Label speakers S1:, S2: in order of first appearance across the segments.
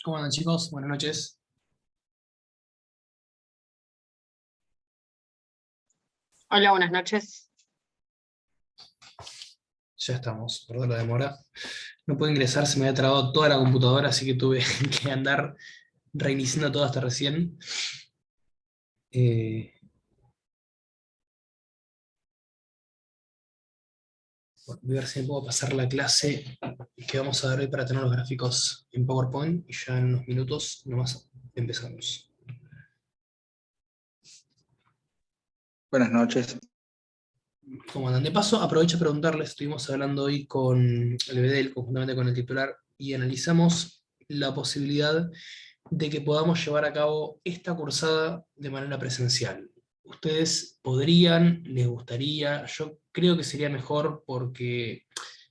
S1: ¿Cómo andan, chicos? Buenas noches.
S2: Hola, buenas noches.
S1: Ya estamos, perdón la demora. No puedo ingresar, se me había trabado toda la computadora, así que tuve que andar reiniciando todo hasta recién. Eh, bueno, voy a ver si me puedo pasar la clase que vamos a dar hoy para tener los gráficos en PowerPoint y ya en unos minutos nomás empezamos.
S3: Buenas noches.
S1: ¿Cómo andan? De paso, aprovecho a preguntarles, estuvimos hablando hoy con el BDL, conjuntamente con el titular, y analizamos la posibilidad de que podamos llevar a cabo esta cursada de manera presencial. ¿Ustedes podrían, les gustaría? Yo creo que sería mejor porque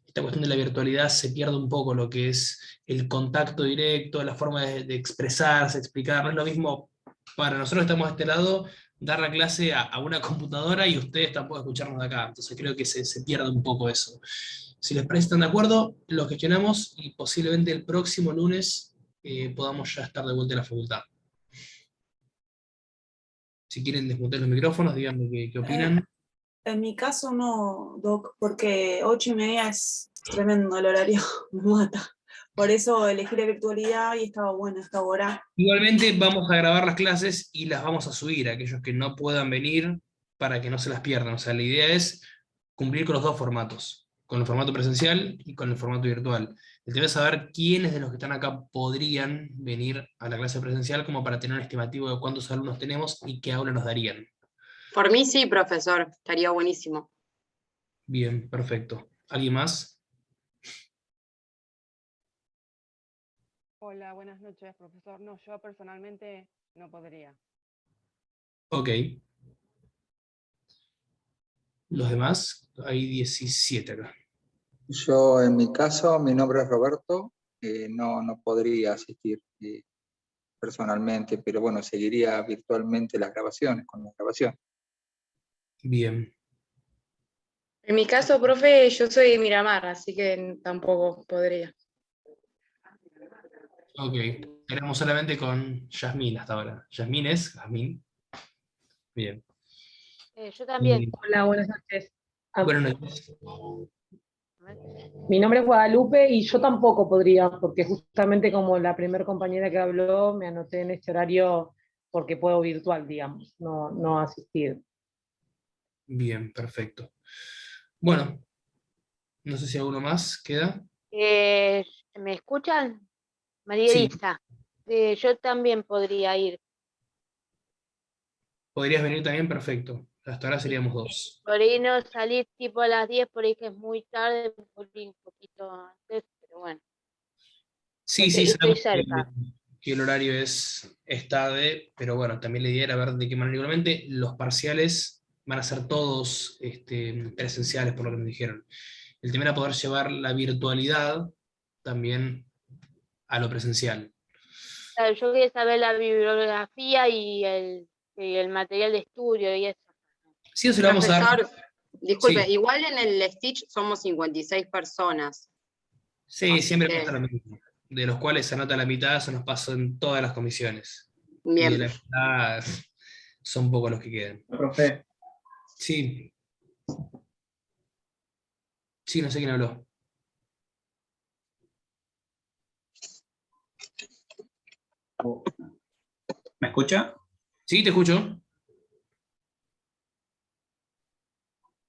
S1: esta cuestión de la virtualidad se pierde un poco lo que es el contacto directo, la forma de expresarse, explicar. No es lo mismo para nosotros que estamos de este lado dar la clase a una computadora y ustedes tampoco escucharnos de acá. Entonces creo que se pierde un poco eso. Si les parece, están de acuerdo, lo gestionamos y posiblemente el próximo lunes podamos ya estar de vuelta en la facultad. Si quieren desmutear los micrófonos, díganme qué opinan.
S4: En mi caso no, Doc, porque 8:30 es tremendo el horario, me mata. Por eso elegí la virtualidad y estaba buena esta hora.
S1: Igualmente vamos a grabar las clases y las vamos a subir a aquellos que no puedan venir para que no se las pierdan. O sea, la idea es cumplir con los dos formatos, con el formato presencial y con el formato virtual. El tema es saber quiénes de los que están acá podrían venir a la clase presencial como para tener un estimativo de cuántos alumnos tenemos y qué aula nos darían.
S2: Por mí sí, profesor, estaría buenísimo.
S1: Bien, perfecto. ¿Alguien más?
S5: Hola, buenas noches, profesor. No, yo personalmente no podría.
S1: Ok. Los demás, hay 17 acá.
S3: Yo, en mi caso, mi nombre es Roberto, no podría asistir personalmente, pero bueno, seguiría virtualmente las grabaciones, con la grabación.
S1: Bien.
S6: En mi caso, profe, yo soy de Miramar, así que tampoco podría.
S1: Ok. Éramos solamente con Yasmín hasta ahora. ¿Yasmín es? Yasmín. Bien.
S7: Yo también.
S8: Hola, buenas noches.
S1: Buenas noches.
S8: Mi nombre es Guadalupe y yo tampoco podría, porque justamente como la primera compañera que habló, me anoté en este horario porque puedo virtual, digamos, no asistir.
S1: Bien, perfecto. Bueno, no sé si alguno más queda.
S7: ¿Me escuchan? María
S1: Sí,
S7: Elisa. Yo también podría ir.
S1: podrías venir también, perfecto. Hasta ahora seríamos dos.
S7: Por ahí no salir tipo a las 10, por ahí que es muy tarde, por ahí un poquito antes, pero bueno,
S1: Sí, sí,
S7: estoy
S1: sabemos
S7: cerca.
S1: que el horario es tarde, pero bueno, también la idea era ver de qué manera. Igualmente, los parciales van a ser todos presenciales, por lo que nos dijeron. El tema era poder llevar la virtualidad también a lo presencial.
S7: Claro, yo quería saber la bibliografía y el material de estudio y eso.
S1: Sí, eso le vamos a dar.
S2: Profesor, disculpe,
S1: Sí,
S2: igual en el Stitch somos 56 personas,
S1: sí,
S2: así
S1: siempre pasa
S2: que
S1: lo mismo. De los cuales se anota la mitad, eso nos pasó en todas las comisiones. Y de
S2: bien.
S1: la mitad son pocos los que quedan.
S9: Profe,
S1: Sí, sí, no sé quién habló.
S9: ¿me escucha?
S1: Sí, te escucho.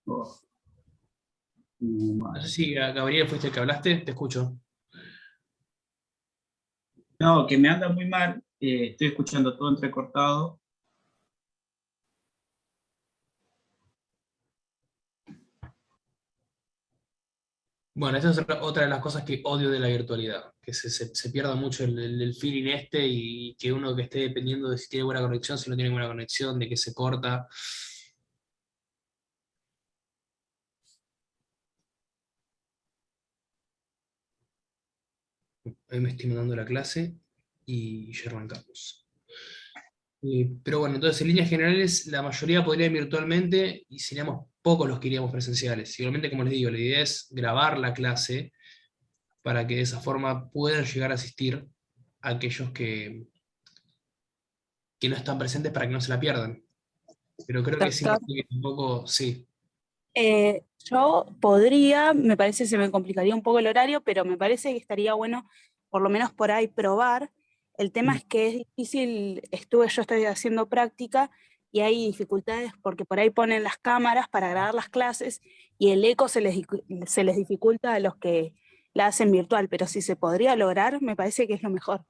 S9: Oh,
S1: No sé si Gabriel fuiste el que hablaste, te escucho.
S9: no, que me anda muy mal, estoy escuchando todo entrecortado.
S1: Bueno, esa es otra de las cosas que odio de la virtualidad, que se pierda mucho el feeling y que uno que esté dependiendo de si tiene buena conexión, si no tiene buena conexión, de que se corta. Ahí me estoy mandando la clase y ya arrancamos. Pero bueno, entonces en líneas generales la mayoría podría ir virtualmente y seríamos pocos los que iríamos presenciales. Igualmente, como les digo, la idea es grabar la clase para que de esa forma puedan llegar a asistir aquellos que no están presentes para que no se la pierdan. Pero creo que es
S10: Doctor,
S1: importante que un poco, sí.
S10: yo podría, me parece se me complicaría un poco el horario, pero me parece que estaría bueno por lo menos por ahí probar. El tema es que es difícil, yo estoy haciendo práctica y hay dificultades porque por ahí ponen las cámaras para grabar las clases y el eco se les dificulta a los que la hacen virtual, pero si se podría lograr, me parece que es lo mejor,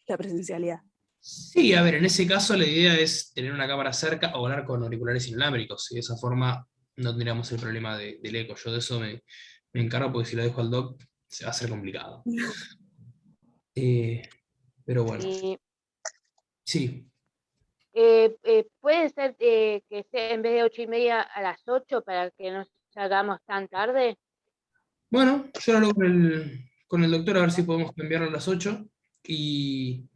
S10: la presencialidad.
S1: Sí, a ver, en ese caso la idea es tener una cámara cerca o hablar con auriculares inalámbricos, y de esa forma no tendríamos el problema del eco. Yo de eso me encargo porque si lo dejo al doc se va a hacer complicado. Pero bueno,
S7: Y
S1: sí.
S7: puede ser que sea en vez de 8:30 a las 8 para que no salgamos tan tarde.
S1: Bueno, yo lo hablo con el doctor a ver si podemos cambiarlo a las 8 y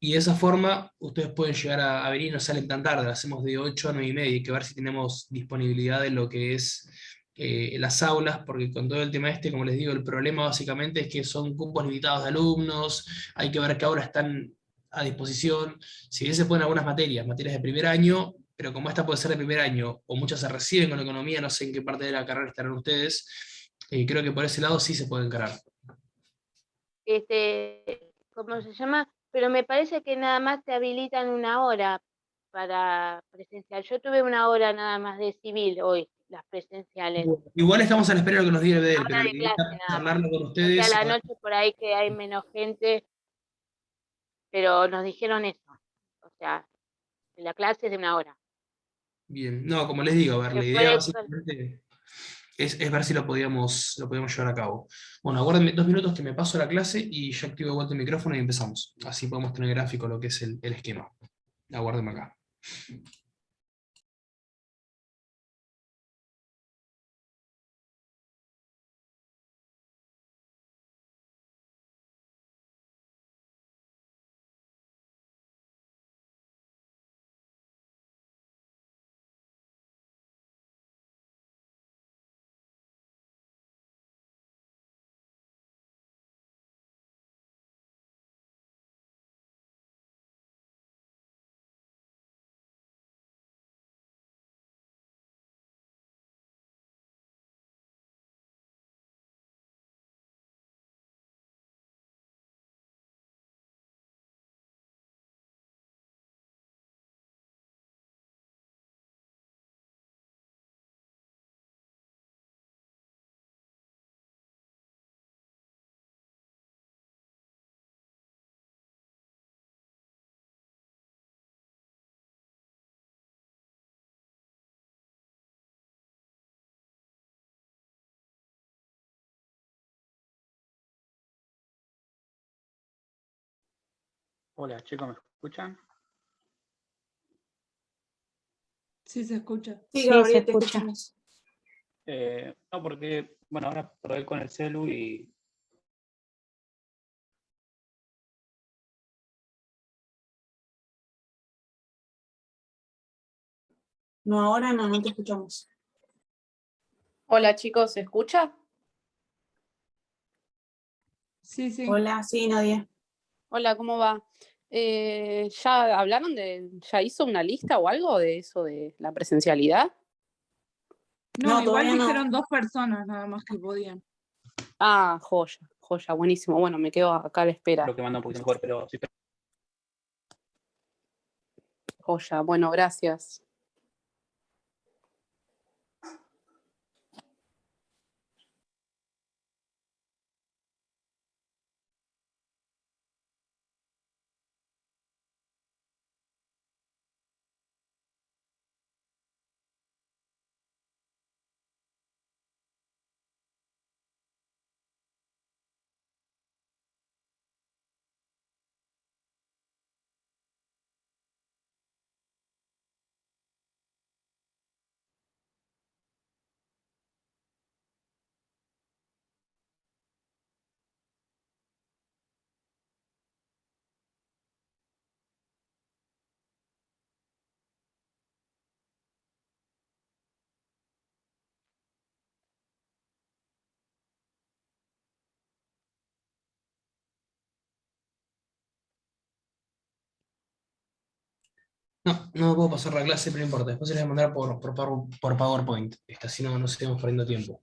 S1: de esa forma ustedes pueden llegar a venir y no salen tan tarde, lo hacemos de 8 a 9 y media, hay que ver si tenemos disponibilidad en lo que es las aulas, porque con todo el tema este, como les digo, el problema básicamente es que son cupos limitados de alumnos, hay que ver qué aulas están a disposición, si bien se pueden algunas materias de primer año, pero como esta puede ser de primer año, o muchas se reciben con economía, no sé en qué parte de la carrera estarán ustedes, creo que por ese lado sí se puede encarar.
S7: ¿Cómo se llama? Pero me parece que nada más te habilitan 1 hora para presencial. Yo tuve 1 hora nada más de civil hoy, las presenciales.
S1: Igual estamos a la espera de lo que nos diga el BDL, pero
S7: Hora
S1: la
S7: de
S1: idea
S7: clase
S1: es
S7: nada más.
S1: charlarlo con
S7: O sea, a
S1: ustedes.
S7: la noche por ahí que hay menos gente, pero nos dijeron eso. O sea, la clase es de 1 hora.
S1: Bien, no, como les digo, a ver, la
S7: Después
S1: idea
S7: de,
S1: básicamente es ver si lo podíamos llevar a cabo. Bueno, aguárdenme 2 minutos que me paso la clase y ya activo de vuelta el micrófono y empezamos. Así podemos tener gráfico lo que es el esquema. Aguárdenme acá.
S9: Hola, chicos, ¿me escuchan?
S4: Sí, se escucha. Sí,
S6: Sí, se
S4: Gabriel, te
S6: escucha.
S4: escuchamos.
S9: No, porque, bueno, ahora probé con el celu y
S4: No, ahora no, no te escuchamos.
S11: Hola chicos, ¿se escucha?
S4: Sí, sí. Hola, sí, Nadia.
S11: Hola, ¿cómo va? ¿Ya hablaron ya hizo una lista o algo de eso de la presencialidad?
S4: No, igual dijeron 2 personas nada más que podían.
S11: Ah, joya, joya, buenísimo. Bueno, me quedo acá a la espera.
S9: creo que manda un poquito mejor, pero sí.
S11: Joya, bueno, gracias.
S1: No puedo pasar la clase, pero no importa. Después se les voy a mandar por PowerPoint. Así no seguimos perdiendo tiempo.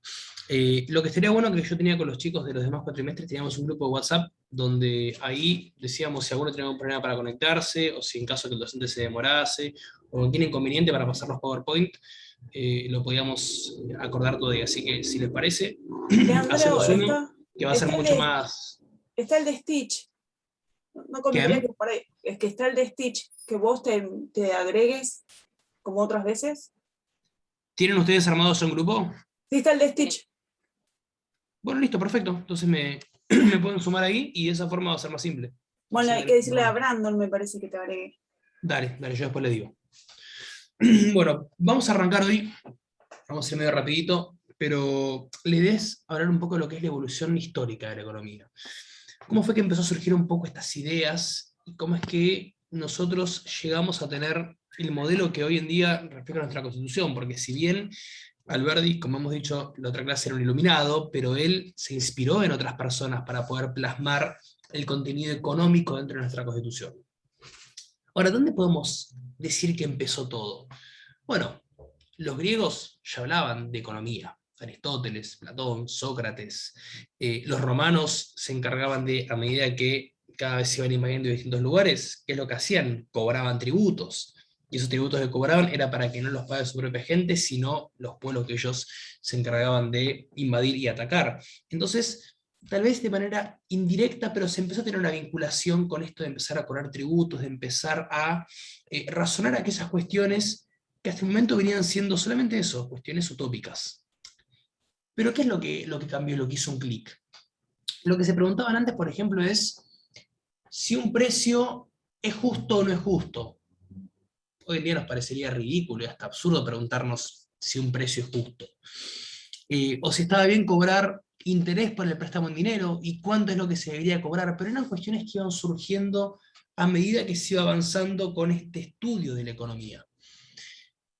S1: Lo que estaría bueno que yo tenía con los chicos de los demás cuatrimestres, teníamos un grupo de WhatsApp donde ahí decíamos si alguno tenía un problema para conectarse, o si en caso que el docente se demorase, o tiene inconveniente para pasar los PowerPoint, lo podíamos acordar todavía. Así que si les parece, hacemos uno que va a ser mucho más...
S4: Está el de Stitch. No convendría que por ahí, es que está el de Stitch, que vos te agregues como otras veces.
S1: ¿Tienen ustedes armados un grupo?
S4: Sí, está el de Stitch.
S1: Bueno, listo, perfecto. Entonces me pueden sumar ahí y de esa forma va a ser más simple.
S4: Bueno, hay que decirle a Brandon, me parece que te agregue.
S1: Dale, yo después le digo. Bueno, vamos a arrancar hoy. Vamos a ir medio rapidito, pero la idea es hablar un poco de lo que es la evolución histórica de la economía. ¿Cómo fue que empezó a surgir un poco estas ideas? Y cómo es que nosotros llegamos a tener el modelo que hoy en día refleja nuestra Constitución, porque si bien Alberdi, como hemos dicho, la otra clase era un iluminado, pero él se inspiró en otras personas para poder plasmar el contenido económico dentro de nuestra Constitución. Ahora, ¿dónde podemos decir que empezó todo? Bueno, los griegos ya hablaban de economía. Aristóteles, Platón, Sócrates. Los romanos se encargaban de, a medida que cada vez se iban invadiendo de distintos lugares, ¿qué es lo que hacían? Cobraban tributos. Y esos tributos que cobraban era para que no los pague su propia gente, sino los pueblos que ellos se encargaban de invadir y atacar. Entonces, tal vez de manera indirecta, pero se empezó a tener una vinculación con esto de empezar a cobrar tributos, de empezar a razonar aquellas cuestiones que hasta el momento venían siendo solamente eso, cuestiones utópicas. Pero ¿qué es lo que cambió, lo que hizo un clic? Lo que se preguntaban antes, por ejemplo, es si un precio es justo o no es justo. Hoy en día nos parecería ridículo y hasta absurdo preguntarnos si un precio es justo. O si estaba bien cobrar interés por el préstamo en dinero y cuánto es lo que se debería cobrar, pero eran cuestiones que iban surgiendo a medida que se iba avanzando con este estudio de la economía.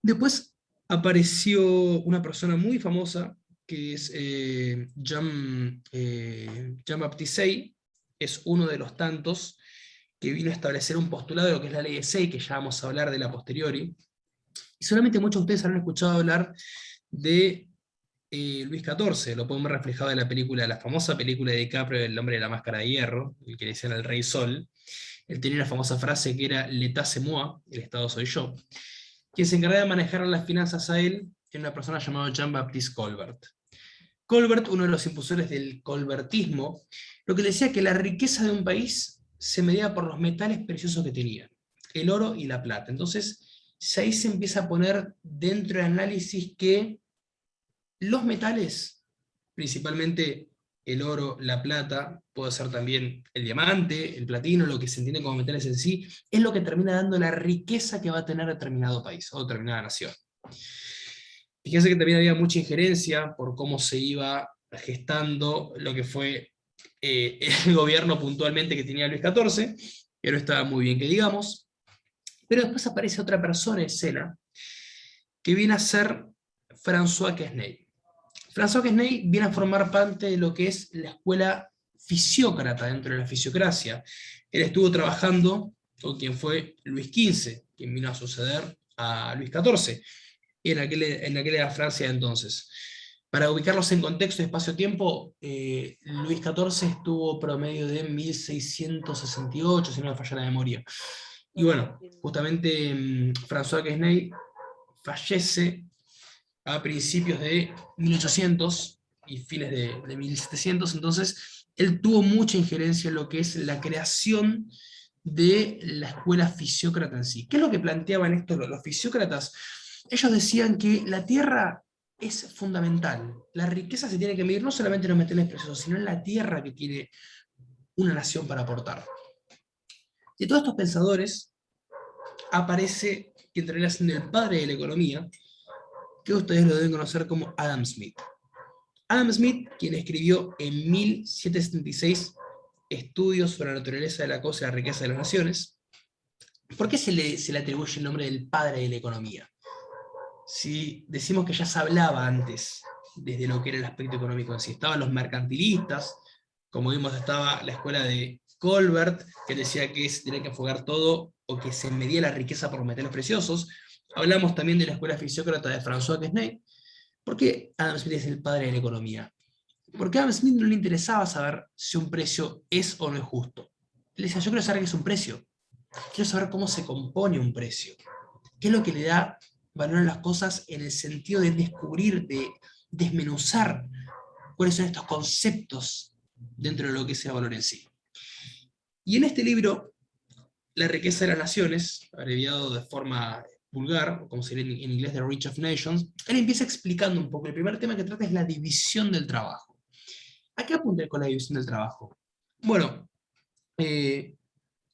S1: Después apareció una persona muy famosa, que es Jean-Baptiste Say, es uno de los tantos que vino a establecer un postulado de lo que es la ley de Say, que ya vamos a hablar de la posteriori. Y solamente muchos de ustedes habrán escuchado hablar de Luis XIV, lo podemos ver reflejado en la famosa película de DiCaprio, El hombre de la máscara de hierro, el que le decían al rey Sol. Él tenía una famosa frase que era «L'état c'est moi», el Estado soy yo. Quien se encargaba de manejar las finanzas a él era una persona llamada Jean-Baptiste Colbert. Colbert, uno de los impulsores del colbertismo, lo que decía que la riqueza de un país se medía por los metales preciosos que tenía, el oro y la plata. Entonces, ahí se empieza a poner dentro del análisis que los metales, principalmente el oro, la plata, puede ser también el diamante, el platino, lo que se entiende como metales en sí, es lo que termina dando la riqueza que va a tener determinado país o determinada nación. Fíjense que también había mucha injerencia por cómo se iba gestando lo que fue el gobierno puntualmente que tenía Luis XIV, que no estaba muy bien que digamos, pero después aparece otra persona en escena, que viene a ser François Quesnay. François Quesnay viene a formar parte de lo que es la escuela fisiócrata dentro de la fisiocracia. Él estuvo trabajando con quien fue Luis XV, quien vino a suceder a Luis XIV, en aquella Francia de entonces. Para ubicarlos en contexto de espacio-tiempo, Luis XIV estuvo promedio de 1668, si no me falla la memoria. Y bueno, justamente François Quesnay fallece a principios de 1800 y fines de 1700, entonces él tuvo mucha injerencia en lo que es la creación de la escuela fisiócrata en sí. ¿Qué es lo que planteaban esto los fisiócratas? Ellos decían que la tierra es fundamental, la riqueza se tiene que medir no solamente en los metales preciosos, sino en la tierra que tiene una nación para aportar. De todos estos pensadores aparece quien termina siendo el padre de la economía, que ustedes lo deben conocer como Adam Smith. Adam Smith, quien escribió en 1776 Estudios sobre la naturaleza de la cosa y la riqueza de las naciones. ¿Por qué se le atribuye el nombre del padre de la economía? Si decimos que ya se hablaba antes desde lo que era el aspecto económico en sí. Estaban los mercantilistas, como vimos estaba la escuela de Colbert, que decía que se tenía que enfocar todo o que se medía la riqueza por los metales preciosos. Hablamos también de la escuela fisiócrata de François Quesnay. ¿Por qué Adam Smith es el padre de la economía? Porque a Adam Smith no le interesaba saber si un precio es o no es justo. Él decía, yo quiero saber qué es un precio. Quiero saber cómo se compone un precio. ¿Qué es lo que le da valor a las cosas en el sentido de descubrir, de desmenuzar cuáles son estos conceptos dentro de lo que es el valor en sí? Y en este libro, La riqueza de las naciones, abreviado de forma vulgar, o como sería en inglés The Rich of Nations, él empieza explicando un poco. El primer tema que trata es la división del trabajo. ¿A qué apunta con la división del trabajo? Bueno,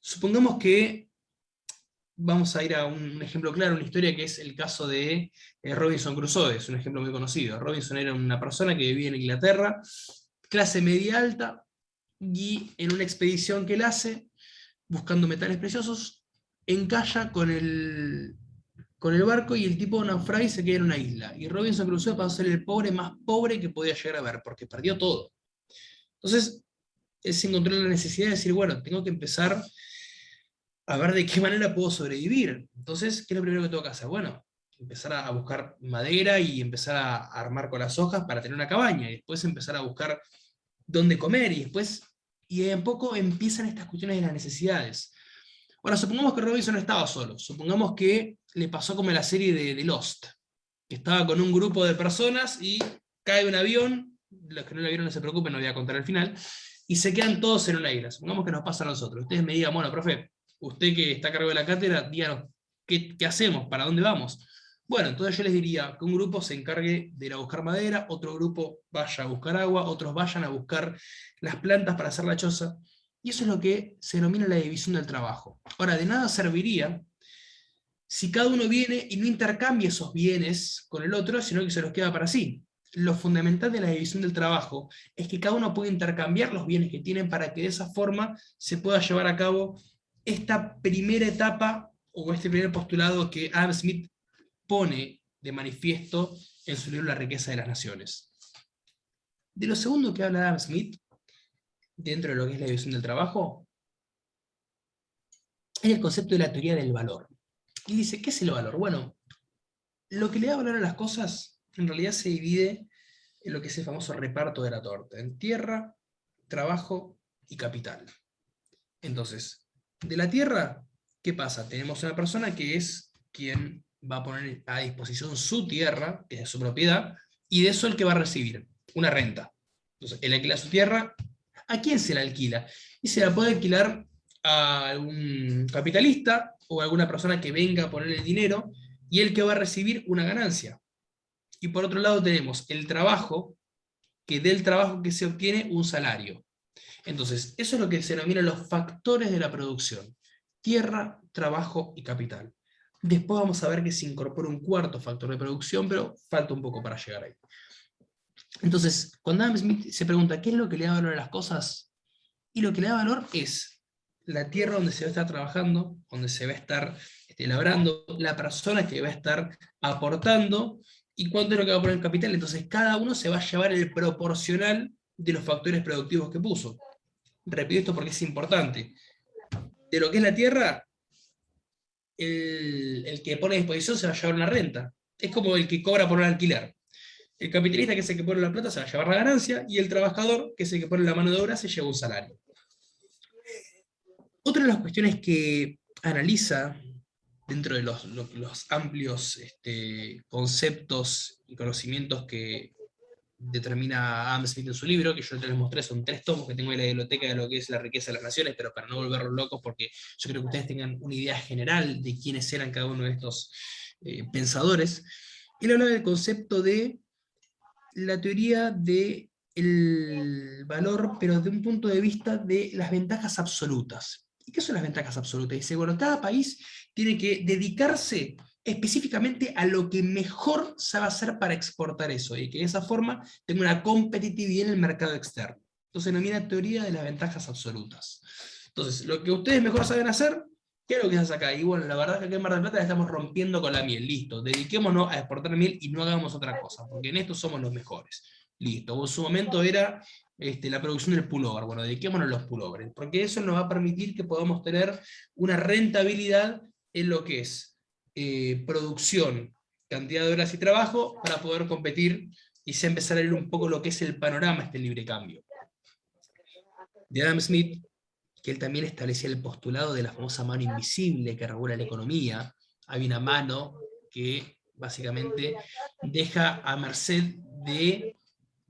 S1: supongamos que vamos a ir a un ejemplo claro, una historia que es el caso de Robinson Crusoe, es un ejemplo muy conocido. Robinson era una persona que vivía en Inglaterra, clase media alta, y en una expedición que él hace, buscando metales preciosos, encalla con el barco y el tipo naufraga y se queda en una isla. Y Robinson Crusoe pasó a ser el pobre más pobre que podía llegar a ver, porque perdió todo. Entonces, él se encontró la necesidad de decir, bueno, tengo que empezar a ver de qué manera puedo sobrevivir. Entonces, ¿qué es lo primero que tengo que hacer? Bueno, empezar a buscar madera y empezar a armar con las hojas para tener una cabaña, y después empezar a buscar dónde comer, y después, y en poco empiezan estas cuestiones de las necesidades. Ahora, supongamos que Robinson no estaba solo, supongamos que le pasó como en la serie de Lost, que estaba con un grupo de personas y cae un avión, los que no lo vieron no se preocupen, no voy a contar el final, y se quedan todos en una isla. Supongamos que nos pasa a nosotros. Ustedes me digan, bueno, profe, usted que está a cargo de la cátedra, díganos, ¿qué hacemos? ¿Para dónde vamos? Bueno, entonces yo les diría que un grupo se encargue de ir a buscar madera, otro grupo vaya a buscar agua, otros vayan a buscar las plantas para hacer la choza, y eso es lo que se denomina la división del trabajo. Ahora, de nada serviría si cada uno viene y no intercambia esos bienes con el otro, sino que se los queda para sí. Lo fundamental de la división del trabajo es que cada uno puede intercambiar los bienes que tienen para que de esa forma se pueda llevar a cabo esta primera etapa o este primer postulado que Adam Smith pone de manifiesto en su libro La riqueza de las naciones. De lo segundo que habla Adam Smith, dentro de lo que es la división del trabajo, es el concepto de la teoría del valor. Y dice, ¿qué es el valor? Bueno, lo que le da valor a las cosas en realidad se divide en lo que es el famoso reparto de la torta, en tierra, trabajo y capital. Entonces, de la tierra, ¿qué pasa? Tenemos una persona que es quien va a poner a disposición su tierra, que es de su propiedad, y de eso el que va a recibir una renta. Entonces, él alquila su tierra. ¿A quién se la alquila? Y se la puede alquilar a algún capitalista o a alguna persona que venga a ponerle el dinero, y el que va a recibir una ganancia. Y por otro lado tenemos el trabajo, que del trabajo que se obtiene un salario. Entonces, eso es lo que se denomina los factores de la producción: tierra, trabajo y capital. Después vamos a ver que se incorpora un cuarto factor de producción, pero falta un poco para llegar ahí. Entonces, cuando Adam Smith se pregunta qué es lo que le da valor a las cosas, y lo que le da valor es la tierra donde se va a estar trabajando, donde se va a estar labrando, la persona que va a estar aportando, y cuánto es lo que va a poner el capital. Entonces cada uno se va a llevar el proporcional de los factores productivos que puso. Repito esto porque es importante. De lo que es la tierra, el que pone a disposición se va a llevar una renta. Es como el que cobra por un alquiler. El capitalista, que es el que pone la plata, se va a llevar la ganancia, y el trabajador, que es el que pone la mano de obra, se lleva un salario. Otra de las cuestiones que analiza dentro de los amplios conceptos y conocimientos que determina Adam Smith en su libro, que yo les mostré, son 3 tomos que tengo en la biblioteca de lo que es La riqueza de las naciones, pero para no volverlos locos, porque yo creo que ustedes tengan una idea general de quiénes eran cada uno de estos pensadores. Él habla del concepto de la teoría del valor, pero desde un punto de vista de las ventajas absolutas. ¿Y qué son las ventajas absolutas? Dice, bueno, cada país tiene que dedicarse específicamente a lo que mejor sabe hacer para exportar eso, y que de esa forma tenga una competitividad en el mercado externo. Entonces denomina teoría de las ventajas absolutas. Entonces, lo que ustedes mejor saben hacer, ¿qué es lo que se hace acá? Y bueno, la verdad es que aquí en Mar del Plata la estamos rompiendo con la miel. Listo, dediquémonos a exportar miel y no hagamos otra cosa, porque en esto somos los mejores. listo. O en su momento era la producción del pullover. Bueno, dediquémonos a los pullovers, porque eso nos va a permitir que podamos tener una rentabilidad en lo que es producción, cantidad de horas y trabajo, para poder competir y se empezar a ver un poco lo que es el panorama este libre cambio. De Adam Smith, que él también establecía el postulado de la famosa mano invisible que regula la economía. Hay una mano que básicamente deja a merced de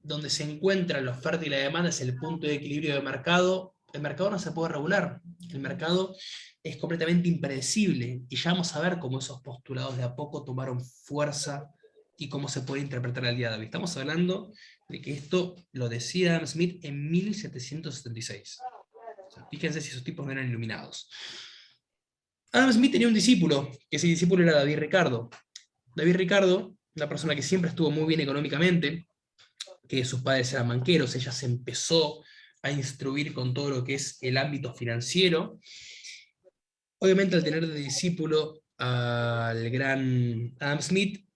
S1: donde se encuentra la oferta y la demanda, es el punto de equilibrio del mercado. El mercado no se puede regular, el mercado es completamente impredecible, y ya vamos a ver cómo esos postulados de a poco tomaron fuerza y cómo se puede interpretar al día de hoy. Estamos hablando de que esto lo decía Adam Smith en 1776. O sea, fíjense si esos tipos no eran iluminados. Adam Smith tenía un discípulo, que ese discípulo era David Ricardo. David Ricardo, una persona que siempre estuvo muy bien económicamente, que sus padres eran banqueros, ella se empezó a instruir con todo lo que es el ámbito financiero. Obviamente, al tener de discípulo al gran Adam Smith,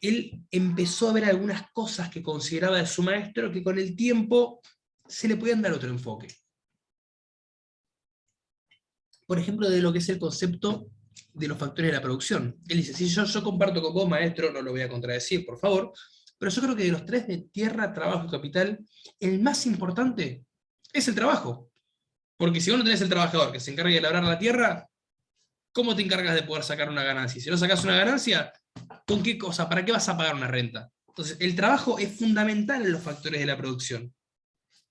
S1: él empezó a ver algunas cosas que consideraba de su maestro que con el tiempo se le podían dar otro enfoque. Por ejemplo, de lo que es el concepto de los factores de la producción. Él dice, si yo comparto con vos, maestro, no lo voy a contradecir, por favor, pero yo creo que de los tres, de tierra, trabajo y capital, el más importante es el trabajo. Porque si vos no tenés el trabajador que se encargue de labrar la tierra, ¿cómo te encargas de poder sacar una ganancia? Si no sacás una ganancia, ¿con qué cosa? ¿Para qué vas a pagar una renta? Entonces, el trabajo es fundamental en los factores de la producción.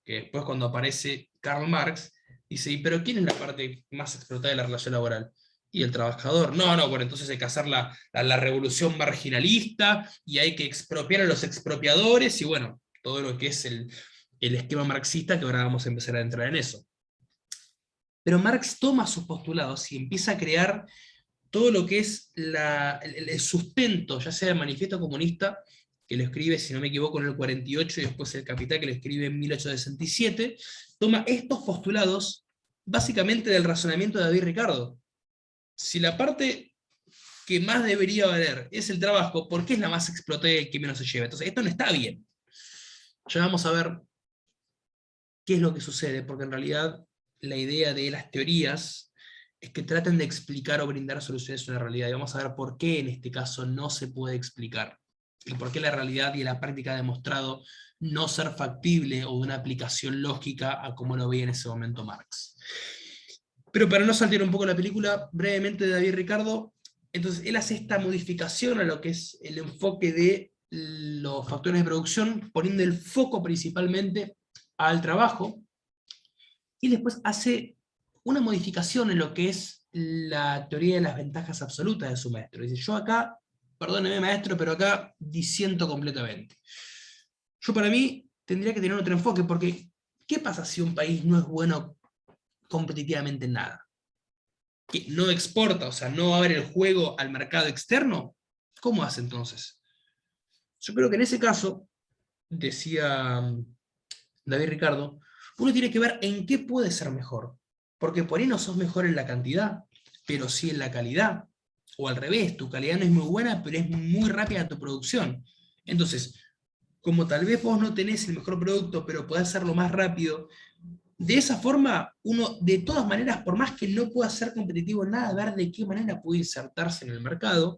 S1: Que después, cuando aparece Karl Marx, dice, ¿pero quién es la parte más explotada de la relación laboral? Y el trabajador. No, bueno, entonces hay que hacer la revolución marginalista, y hay que expropiar a los expropiadores, y bueno, todo lo que es el esquema marxista, que ahora vamos a empezar a entrar en eso. Pero Marx toma sus postulados y empieza a crear todo lo que es el sustento, ya sea el Manifiesto Comunista, que lo escribe, si no me equivoco, en el 48, y después el Capital, que lo escribe en 1867, toma estos postulados básicamente del razonamiento de David Ricardo. Si la parte que más debería valer es el trabajo, ¿por qué es la más explotada y que menos se lleva? Entonces, esto no está bien. Ya vamos a ver qué es lo que sucede, porque en realidad la idea de las teorías es que traten de explicar o brindar soluciones a una realidad, y vamos a ver por qué en este caso no se puede explicar, y por qué la realidad y la práctica ha demostrado no ser factible o de una aplicación lógica a como lo veía en ese momento Marx. Pero para no saltear un poco la película, brevemente de David Ricardo, entonces él hace esta modificación a lo que es el enfoque de los factores de producción, poniendo el foco principalmente al trabajo, y después hace una modificación en lo que es la teoría de las ventajas absolutas de su maestro. Dice, yo acá, perdóneme maestro, pero acá disiento completamente. Yo para mí tendría que tener otro enfoque, porque ¿qué pasa si un país no es bueno competitivamente en nada? ¿Que no exporta, o sea, no abre el juego al mercado externo? ¿Cómo hace entonces? Yo creo que en ese caso, decía David Ricardo, uno tiene que ver en qué puede ser mejor, porque por ahí no sos mejor en la cantidad, pero sí en la calidad, o al revés, tu calidad no es muy buena, pero es muy rápida tu producción. Entonces, como tal vez vos no tenés el mejor producto, pero podés hacerlo más rápido, de esa forma, uno, de todas maneras, por más que no pueda ser competitivo en nada, ver de qué manera puede insertarse en el mercado,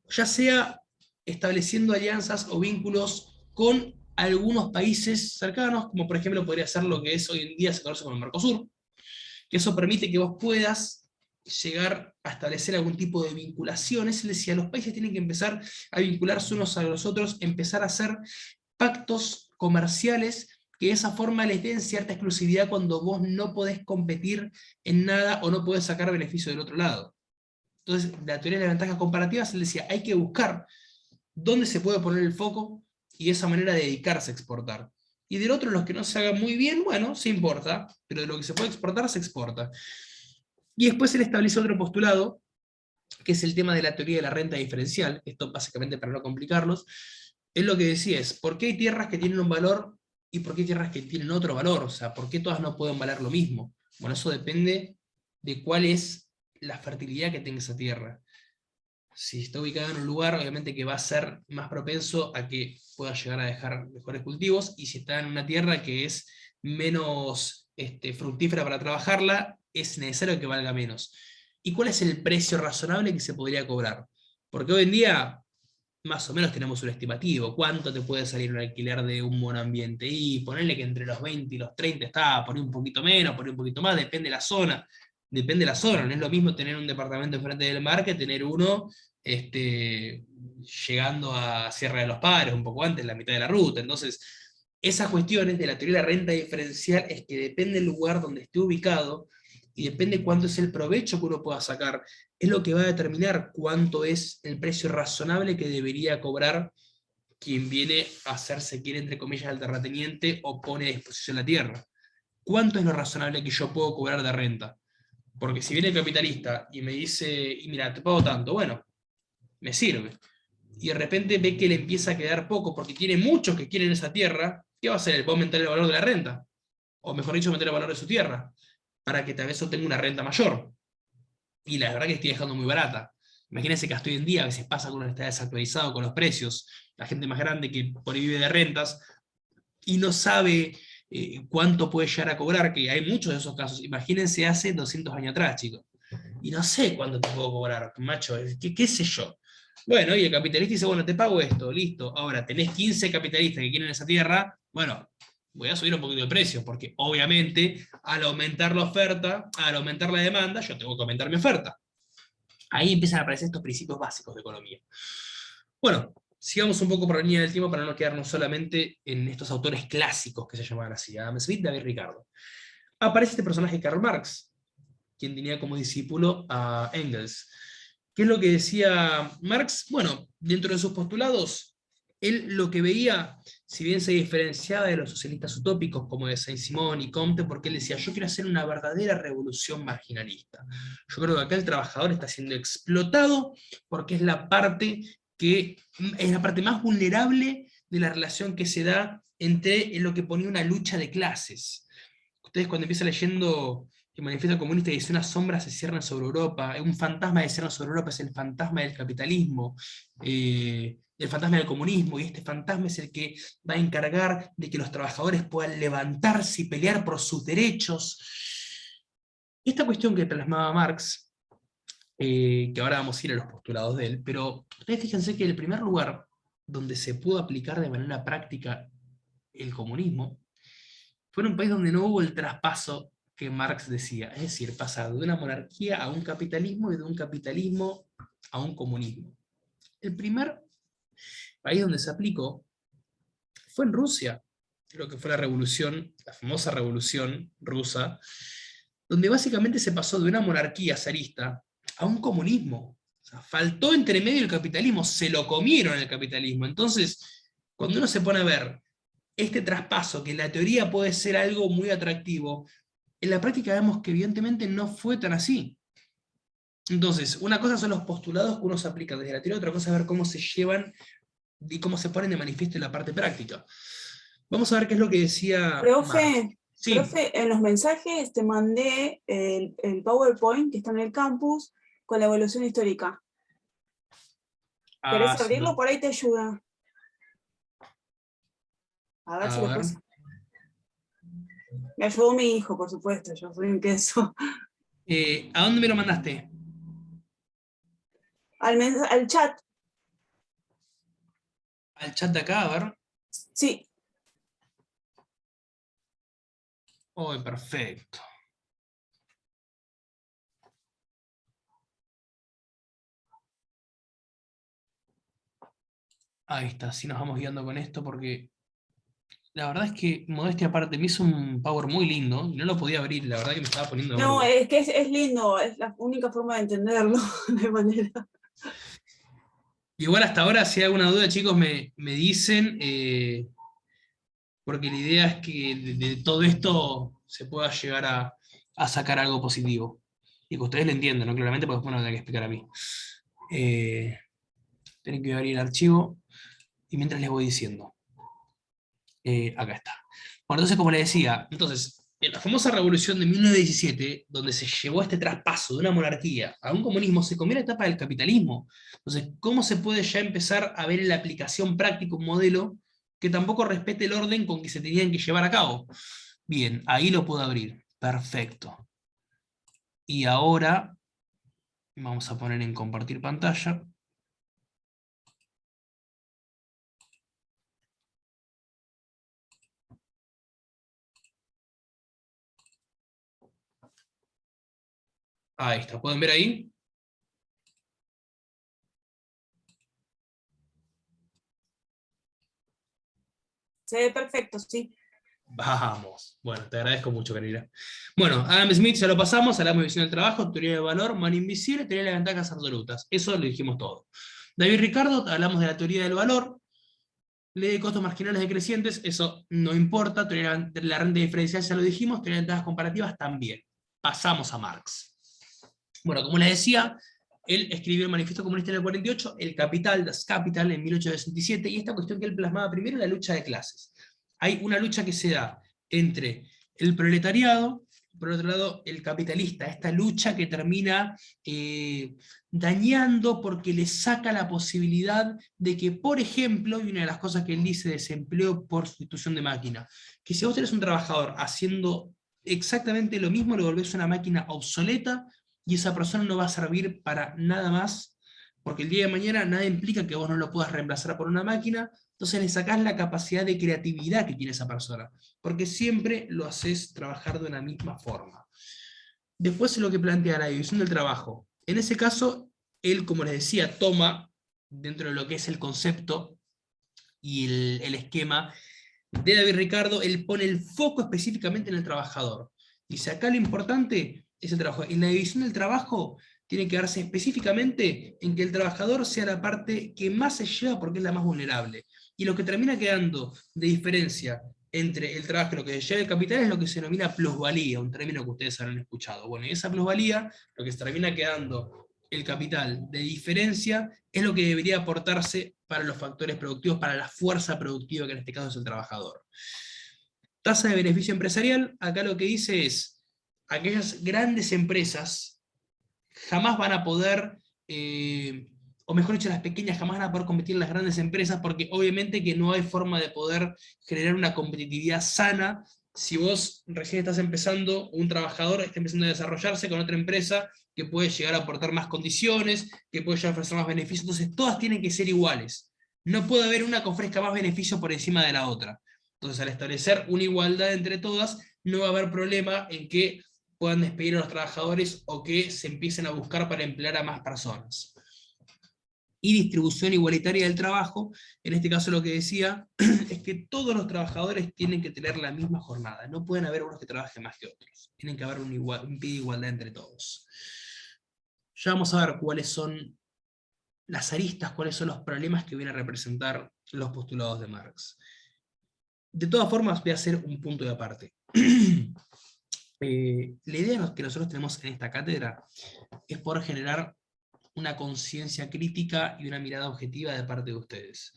S1: ya sea estableciendo alianzas o vínculos con algunos países cercanos, como por ejemplo podría ser lo que es hoy en día se conoce como el Mercosur, que eso permite que vos puedas llegar a establecer algún tipo de vinculaciones. Él decía, los países tienen que empezar a vincularse unos a los otros, empezar a hacer pactos comerciales que de esa forma les den cierta exclusividad cuando vos no podés competir en nada o no podés sacar beneficio del otro lado. Entonces, la teoría de las ventajas comparativas, él decía, hay que buscar dónde se puede poner el foco y de esa manera dedicarse a exportar. Y del otro, los que no se hagan muy bien, bueno, se importa, pero de lo que se puede exportar, se exporta. Y después él establece otro postulado, que es el tema de la teoría de la renta diferencial. Esto básicamente, para no complicarlos, él lo que decía es, ¿por qué hay tierras que tienen un valor y por qué hay tierras que tienen otro valor? O sea, ¿por qué todas no pueden valer lo mismo? Bueno, eso depende de cuál es la fertilidad que tenga esa tierra. si está ubicada en un lugar, obviamente que va a ser más propenso a que pueda llegar a dejar mejores cultivos, y si está en una tierra que es menos fructífera para trabajarla, es necesario que valga menos. ¿Y cuál es el precio razonable que se podría cobrar? Porque hoy en día, más o menos tenemos un estimativo. ¿Cuánto te puede salir un alquiler de un monoambiente? Y ponerle que entre los 20 y los 30 está, poner un poquito menos, poner un poquito más, depende de la zona. Depende de la zona, no es lo mismo tener un departamento enfrente del mar que tener uno llegando a Sierra de los Padres, un poco antes, la mitad de la ruta. Entonces, esas cuestiones de la teoría de la renta diferencial es que depende del lugar donde esté ubicado, y depende cuánto es el provecho que uno pueda sacar, es lo que va a determinar cuánto es el precio razonable que debería cobrar quien viene a hacerse, quiere, entre comillas, el terrateniente o pone a disposición la tierra. ¿Cuánto es lo razonable que yo puedo cobrar de renta? Porque si viene el capitalista y me dice, y mira, te pago tanto, bueno, me sirve. Y de repente ve que le empieza a quedar poco porque tiene muchos que quieren esa tierra, ¿qué va a hacer? ¿Le puedo aumentar el valor de la renta? O mejor dicho, aumentar el valor de su tierra, para que tal vez obtenga una renta mayor. Y la verdad que estoy dejando muy barata. Imagínense que hasta hoy en día a veces pasa que uno está desactualizado con los precios, la gente más grande que por ahí vive de rentas, y no sabe cuánto puede llegar a cobrar, que hay muchos de esos casos. Imagínense hace 200 años atrás, chicos. Y no sé cuánto te puedo cobrar, macho, qué sé yo. Bueno, y el capitalista dice, bueno, te pago esto, listo. Ahora, tenés 15 capitalistas que quieren esa tierra, bueno, voy a subir un poquito de precio, porque obviamente al aumentar la oferta, al aumentar la demanda, yo tengo que aumentar mi oferta. Ahí empiezan a aparecer estos principios básicos de economía. Bueno, sigamos un poco por la línea del tiempo para no quedarnos solamente en estos autores clásicos que se llamaban así, Adam Smith, David Ricardo. Aparece este personaje Karl Marx, quien tenía como discípulo a Engels. ¿Qué es lo que decía Marx? Bueno, dentro de sus postulados, él lo que veía, si bien se diferenciaba de los socialistas utópicos como de Saint-Simon y Comte, porque él decía, yo quiero hacer una verdadera revolución marginalista. Yo creo que acá el trabajador está siendo explotado porque es la parte más vulnerable de la relación que se da entre lo que ponía una lucha de clases. Ustedes cuando empiezan leyendo el Manifiesto Comunista y dice unas sombras se cierran sobre Europa, un fantasma se cierra sobre Europa, es el fantasma del capitalismo, el fantasma del comunismo, y este fantasma es el que va a encargar de que los trabajadores puedan levantarse y pelear por sus derechos. Esta cuestión que plasmaba Marx, que ahora vamos a ir a los postulados de él, pero ustedes fíjense que el primer lugar donde se pudo aplicar de manera práctica el comunismo fue en un país donde no hubo el traspaso que Marx decía, es decir, pasar de una monarquía a un capitalismo y de un capitalismo a un comunismo. El primer país donde se aplicó fue en Rusia, lo que fue la revolución, la famosa revolución rusa, donde básicamente se pasó de una monarquía zarista a un comunismo. O sea, faltó entre medio el capitalismo, se lo comieron el capitalismo. Entonces, cuando uno se pone a ver este traspaso, que en la teoría puede ser algo muy atractivo, en la práctica vemos que evidentemente no fue tan así. Entonces, una cosa son los postulados que uno se aplica desde la teoría, otra cosa es ver cómo se llevan y cómo se ponen de manifiesto en la parte práctica. Vamos a ver qué es lo que decía
S4: Profe,
S1: Marx. Sí.
S4: profe, en los mensajes te mandé el PowerPoint que está en el campus con la evolución histórica. ¿Querés
S1: Sí,
S4: abrirlo?
S1: no.
S4: Por ahí te ayuda. A ver
S1: A
S4: si lo
S1: ver.
S4: puedes. Me ayudó mi hijo, por supuesto, yo soy un queso.
S1: ¿A dónde me lo mandaste?
S4: Al chat,
S1: Al chat de acá, a ver.
S4: sí.
S1: Oh, perfecto. Ahí está, así nos vamos guiando con esto porque la verdad es que, modestia aparte, me hizo un power muy lindo y no lo podía abrir, la verdad que me estaba poniendo
S4: No,
S1: nervioso.
S4: es que es lindo, es la única forma de entenderlo, de manera.
S1: Igual hasta ahora, si hay alguna duda, chicos, me dicen, porque la idea es que de todo esto se pueda llegar a sacar algo positivo. Y que ustedes lo entiendan, ¿no? Claramente, porque después no lo tengo que explicar a mí. Tienen que abrir el archivo, y mientras les voy diciendo. Acá está. Bueno, entonces, como les decía, entonces, en la famosa revolución de 1917, donde se llevó este traspaso de una monarquía a un comunismo, se comió la etapa del capitalismo. Entonces, ¿cómo se puede ya empezar a ver en la aplicación práctica un modelo que tampoco respete el orden con que se tenían que llevar a cabo? Bien, ahí lo puedo abrir. Perfecto. Y ahora vamos a poner en compartir pantalla. Ahí está, ¿pueden ver ahí?
S4: Se ve perfecto, sí.
S1: Vamos. Bueno, te agradezco mucho, Karina. Bueno, Adam Smith ya lo pasamos, hablamos de visión del trabajo, teoría de valor, mano invisible, teoría de las ventajas absolutas. Eso lo dijimos todo. David Ricardo, hablamos de la teoría del valor, ley de costos marginales decrecientes, eso no importa, teoría de la renta diferencial ya lo dijimos, teoría de ventajas comparativas también. Pasamos a Marx. Bueno, como les decía, él escribió el Manifiesto Comunista en el 48, El Capital, Das Kapital, en 1867, y esta cuestión que él plasmaba primero, la lucha de clases. Hay una lucha que se da entre el proletariado, por otro lado el capitalista, esta lucha que termina dañando porque le saca la posibilidad de que, por ejemplo, y una de las cosas que él dice, desempleo por sustitución de máquina, que si vos tenés un trabajador haciendo exactamente lo mismo, lo volvés una máquina obsoleta, y esa persona no va a servir para nada más, porque el día de mañana nada implica que vos no lo puedas reemplazar por una máquina, entonces le sacás la capacidad de creatividad que tiene esa persona, porque siempre lo haces trabajar de una misma forma. Después lo que plantea la división del trabajo. En ese caso, él, como les decía, toma, dentro de lo que es el concepto y el esquema de David Ricardo, él pone el foco específicamente en el trabajador. Dice, acá lo importante es el trabajo. En la división del trabajo tiene que darse específicamente en que el trabajador sea la parte que más se lleva porque es la más vulnerable. Y lo que termina quedando de diferencia entre el trabajo y lo que se lleva el capital es lo que se denomina plusvalía, un término que ustedes habrán escuchado. Bueno, y esa plusvalía, lo que se termina quedando el capital de diferencia, es lo que debería aportarse para los factores productivos, para la fuerza productiva, que en este caso es el trabajador. Tasa de beneficio empresarial, acá lo que dice es, aquellas grandes empresas jamás van a poder, o mejor dicho, las pequeñas jamás van a poder competir en las grandes empresas, porque obviamente que no hay forma de poder generar una competitividad sana si vos recién estás empezando, un trabajador está empezando a desarrollarse con otra empresa que puede llegar a aportar más condiciones, que puede llegar a ofrecer más beneficios, entonces todas tienen que ser iguales. No puede haber una que ofrezca más beneficios por encima de la otra. Entonces, al establecer una igualdad entre todas, no va a haber problema en que puedan despedir a los trabajadores o que se empiecen a buscar para emplear a más personas. Y distribución igualitaria del trabajo, en este caso lo que decía es que todos los trabajadores tienen que tener la misma jornada, no pueden haber unos que trabajen más que otros, tienen que haber un pie de igualdad entre todos. Ya vamos a ver cuáles son las aristas, cuáles son los problemas que vienen a representar los postulados de Marx. De todas formas, voy a hacer un punto de aparte. La idea que nosotros tenemos en esta cátedra es poder generar una conciencia crítica y una mirada objetiva de parte de ustedes.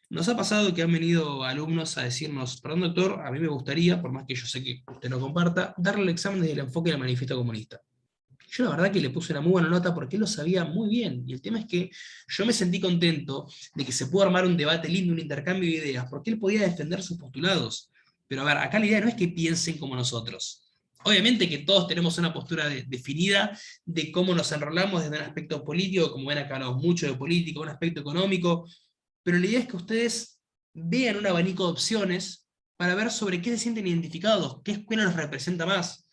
S1: Nos ha pasado que han venido alumnos a decirnos, perdón doctor, a mí me gustaría, por más que yo sé que usted lo comparta, darle el examen desde el enfoque del Manifiesto Comunista. Yo la verdad que le puse una muy buena nota porque él lo sabía muy bien, y el tema es que yo me sentí contento de que se pudo armar un debate lindo, un intercambio de ideas, porque él podía defender sus postulados. Pero a ver, acá la idea no es que piensen como nosotros. Obviamente que todos tenemos una postura definida de cómo nos enrolamos desde un aspecto político, como ven acá hablamos mucho de política, un aspecto económico, pero la idea es que ustedes vean un abanico de opciones para ver sobre qué se sienten identificados, qué escuela los representa más.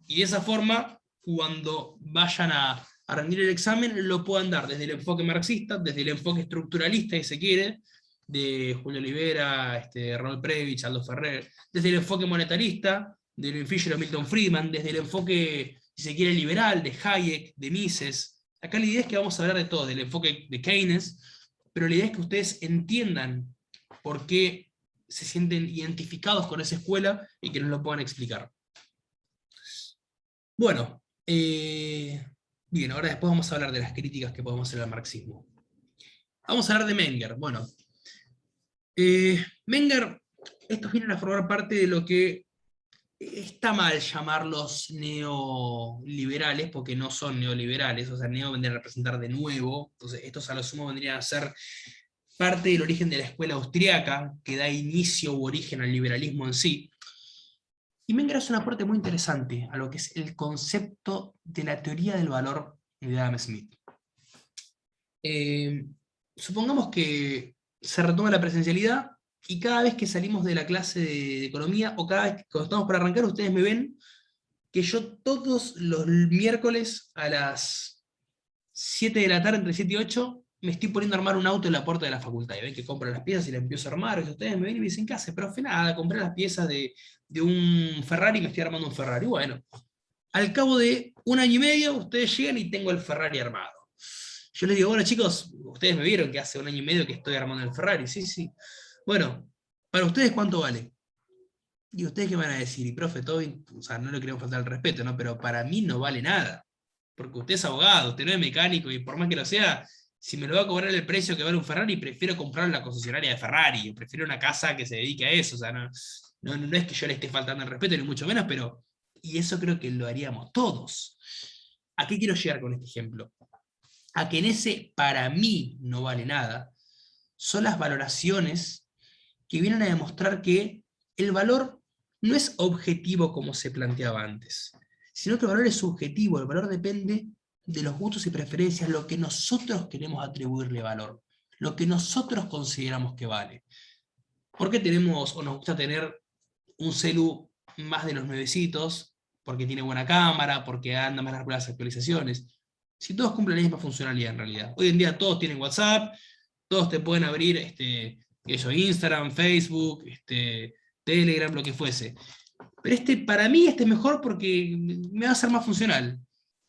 S1: Y de esa forma, cuando vayan a rendir el examen, lo puedan dar desde el enfoque marxista, desde el enfoque estructuralista, si se quiere, de Julio Olivera, Ronald Previch, Aldo Ferrer, desde el enfoque monetarista, de Leon Fisher o Milton Friedman, desde el enfoque, si se quiere, liberal, de Hayek, de Mises. Acá la idea es que vamos a hablar de todo, del enfoque de Keynes, pero la idea es que ustedes entiendan por qué se sienten identificados con esa escuela y que nos lo puedan explicar. Bueno, bien, ahora después vamos a hablar de las críticas que podemos hacer al marxismo. Vamos a hablar de Menger. Bueno, Menger, estos vienen a formar parte de lo que está mal llamarlos neoliberales, porque no son neoliberales, o sea, neo vendría a representar de nuevo, entonces estos a lo sumo vendrían a ser parte del origen de la escuela austriaca, que da inicio u origen al liberalismo en sí. Y Menger hace un aporte muy interesante a lo que es el concepto de la teoría del valor de Adam Smith. Supongamos que se retoma la presencialidad, y cada vez que salimos de la clase de economía, o cada vez que cuando estamos para arrancar, ustedes me ven que yo todos los miércoles a las 7 de la tarde, entre 7 y 8, me estoy poniendo a armar un auto en la puerta de la facultad, y ven que compro las piezas y las empiezo a armar, y ustedes me ven y me dicen, ¿qué hace? Profe, nada, compré las piezas de un Ferrari y me estoy armando un Ferrari. Bueno, al cabo de 1 año y medio, ustedes llegan y tengo el Ferrari armado. Yo les digo, bueno chicos, ustedes me vieron que hace 1 año y medio que estoy armando el Ferrari, sí, sí. Bueno, ¿para ustedes cuánto vale? Y ustedes qué van a decir, y profe, todo bien, o sea, no le queremos faltar el respeto, ¿no? Pero para mí no vale nada. Porque usted es abogado, usted no es mecánico, y por más que lo sea, si me lo va a cobrar el precio que vale un Ferrari, prefiero comprarlo en la concesionaria de Ferrari, o prefiero una casa que se dedique a eso, o sea, no es que yo le esté faltando el respeto, ni mucho menos, pero, y eso creo que lo haríamos todos. ¿A qué quiero llegar con este ejemplo? A que en ese para mí no vale nada, son las valoraciones que vienen a demostrar que el valor no es objetivo como se planteaba antes, sino que el valor es subjetivo, el valor depende de los gustos y preferencias, lo que nosotros queremos atribuirle valor, lo que nosotros consideramos que vale. ¿Por qué tenemos o nos gusta tener un celu más de los nuevecitos? Porque tiene buena cámara, porque anda más rápido las actualizaciones. Si todos cumplen la misma funcionalidad en realidad. Hoy en día todos tienen WhatsApp, todos te pueden abrir Instagram, Facebook, Telegram, lo que fuese. Pero para mí es mejor porque me va a ser más funcional.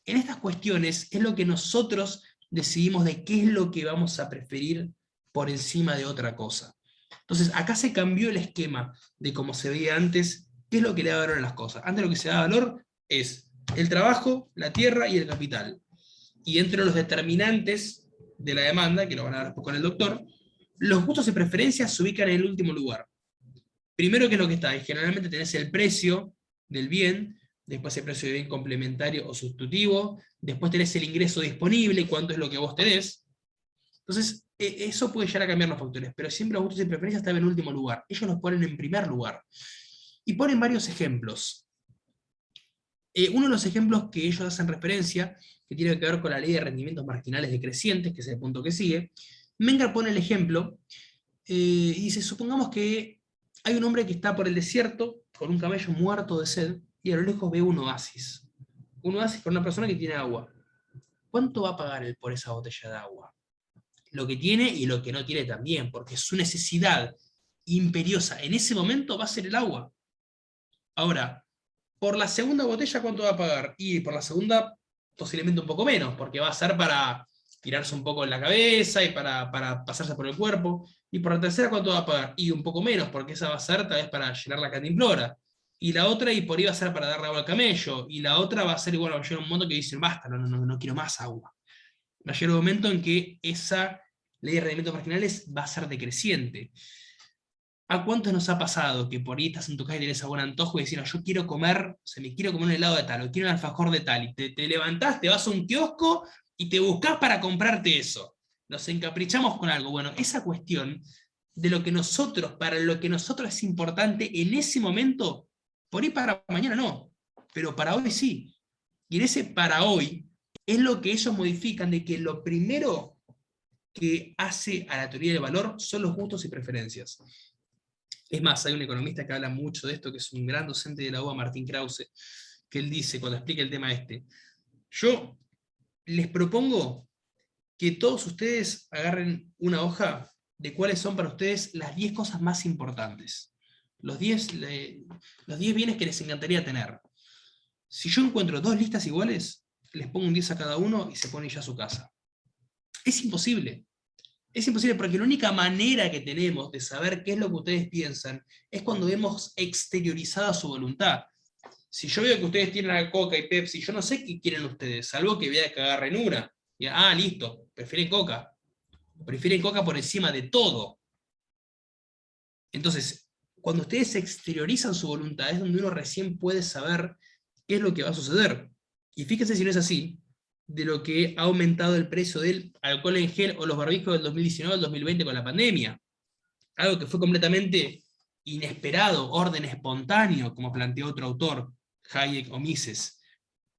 S1: En estas cuestiones es lo que nosotros decidimos de qué es lo que vamos a preferir por encima de otra cosa. Entonces acá se cambió el esquema de cómo se veía antes, qué es lo que le da valor a las cosas. Antes lo que se da valor es el trabajo, la tierra y el capital. Y entre los determinantes de la demanda, que lo van a ver después con el doctor, los gustos y preferencias se ubican en el último lugar. Primero, ¿qué es lo que está? Y generalmente tenés el precio del bien, después el precio del bien complementario o sustitutivo, después tenés el ingreso disponible, cuánto es lo que vos tenés. Entonces, eso puede llegar a cambiar los factores, pero siempre los gustos y preferencias están en el último lugar. Ellos los ponen en primer lugar. Y ponen varios ejemplos. Uno de los ejemplos que ellos hacen referencia, que tiene que ver con la ley de rendimientos marginales decrecientes, que es el punto que sigue, Menger pone el ejemplo, y dice, supongamos que hay un hombre que está por el desierto, con un camello muerto de sed, y a lo lejos ve un oasis. Un oasis con una persona que tiene agua. ¿Cuánto va a pagar él por esa botella de agua? Lo que tiene y lo que no tiene también, porque su necesidad imperiosa en ese momento va a ser el agua. Ahora, por la segunda botella, ¿cuánto va a pagar? Y por la segunda, posiblemente un poco menos, porque va a ser para tirarse un poco en la cabeza y para pasarse por el cuerpo. Y por la tercera, ¿cuánto va a pagar? Y un poco menos, porque esa va a ser tal vez para llenar la cantimplora. Y la otra, y por ahí va a ser para darle agua al camello. Y la otra va a ser igual, va a llegar un momento que dicen, basta, no quiero más agua. Va a llegar un momento en que esa ley de rendimientos marginales va a ser decreciente. ¿A cuántos nos ha pasado que por ahí estás en tu casa y tenés algún antojo y decís, no, yo quiero comer, me quiero comer un helado de tal, o quiero un alfajor de tal, y te levantás, te vas a un kiosco y te buscás para comprarte eso? Nos encaprichamos con algo. Bueno, esa cuestión de lo que nosotros, para lo que nosotros es importante en ese momento, por ahí para mañana no, pero para hoy sí. Y en ese para hoy es lo que ellos modifican, de que lo primero que hace a la teoría del valor son los gustos y preferencias. Es más, hay un economista que habla mucho de esto, que es un gran docente de la UBA, Martín Krause, que él dice, cuando explica el tema yo les propongo que todos ustedes agarren una hoja de cuáles son para ustedes las 10 cosas más importantes. Los 10 bienes que les encantaría tener. Si yo encuentro 2 listas iguales, les pongo un 10 a cada uno y se pone ya a su casa. Es imposible. Es imposible porque la única manera que tenemos de saber qué es lo que ustedes piensan es cuando vemos exteriorizada su voluntad. Si yo veo que ustedes tienen Coca y Pepsi, yo no sé qué quieren ustedes, salvo que vea que agarren una. Y, listo, prefieren Coca. Prefieren Coca por encima de todo. Entonces, cuando ustedes exteriorizan su voluntad, es donde uno recién puede saber qué es lo que va a suceder. Y fíjense si no es así, de lo que ha aumentado el precio del alcohol en gel o los barbijos del 2019 al 2020 con la pandemia. Algo que fue completamente inesperado, orden espontáneo, como planteó otro autor, Hayek o Mises.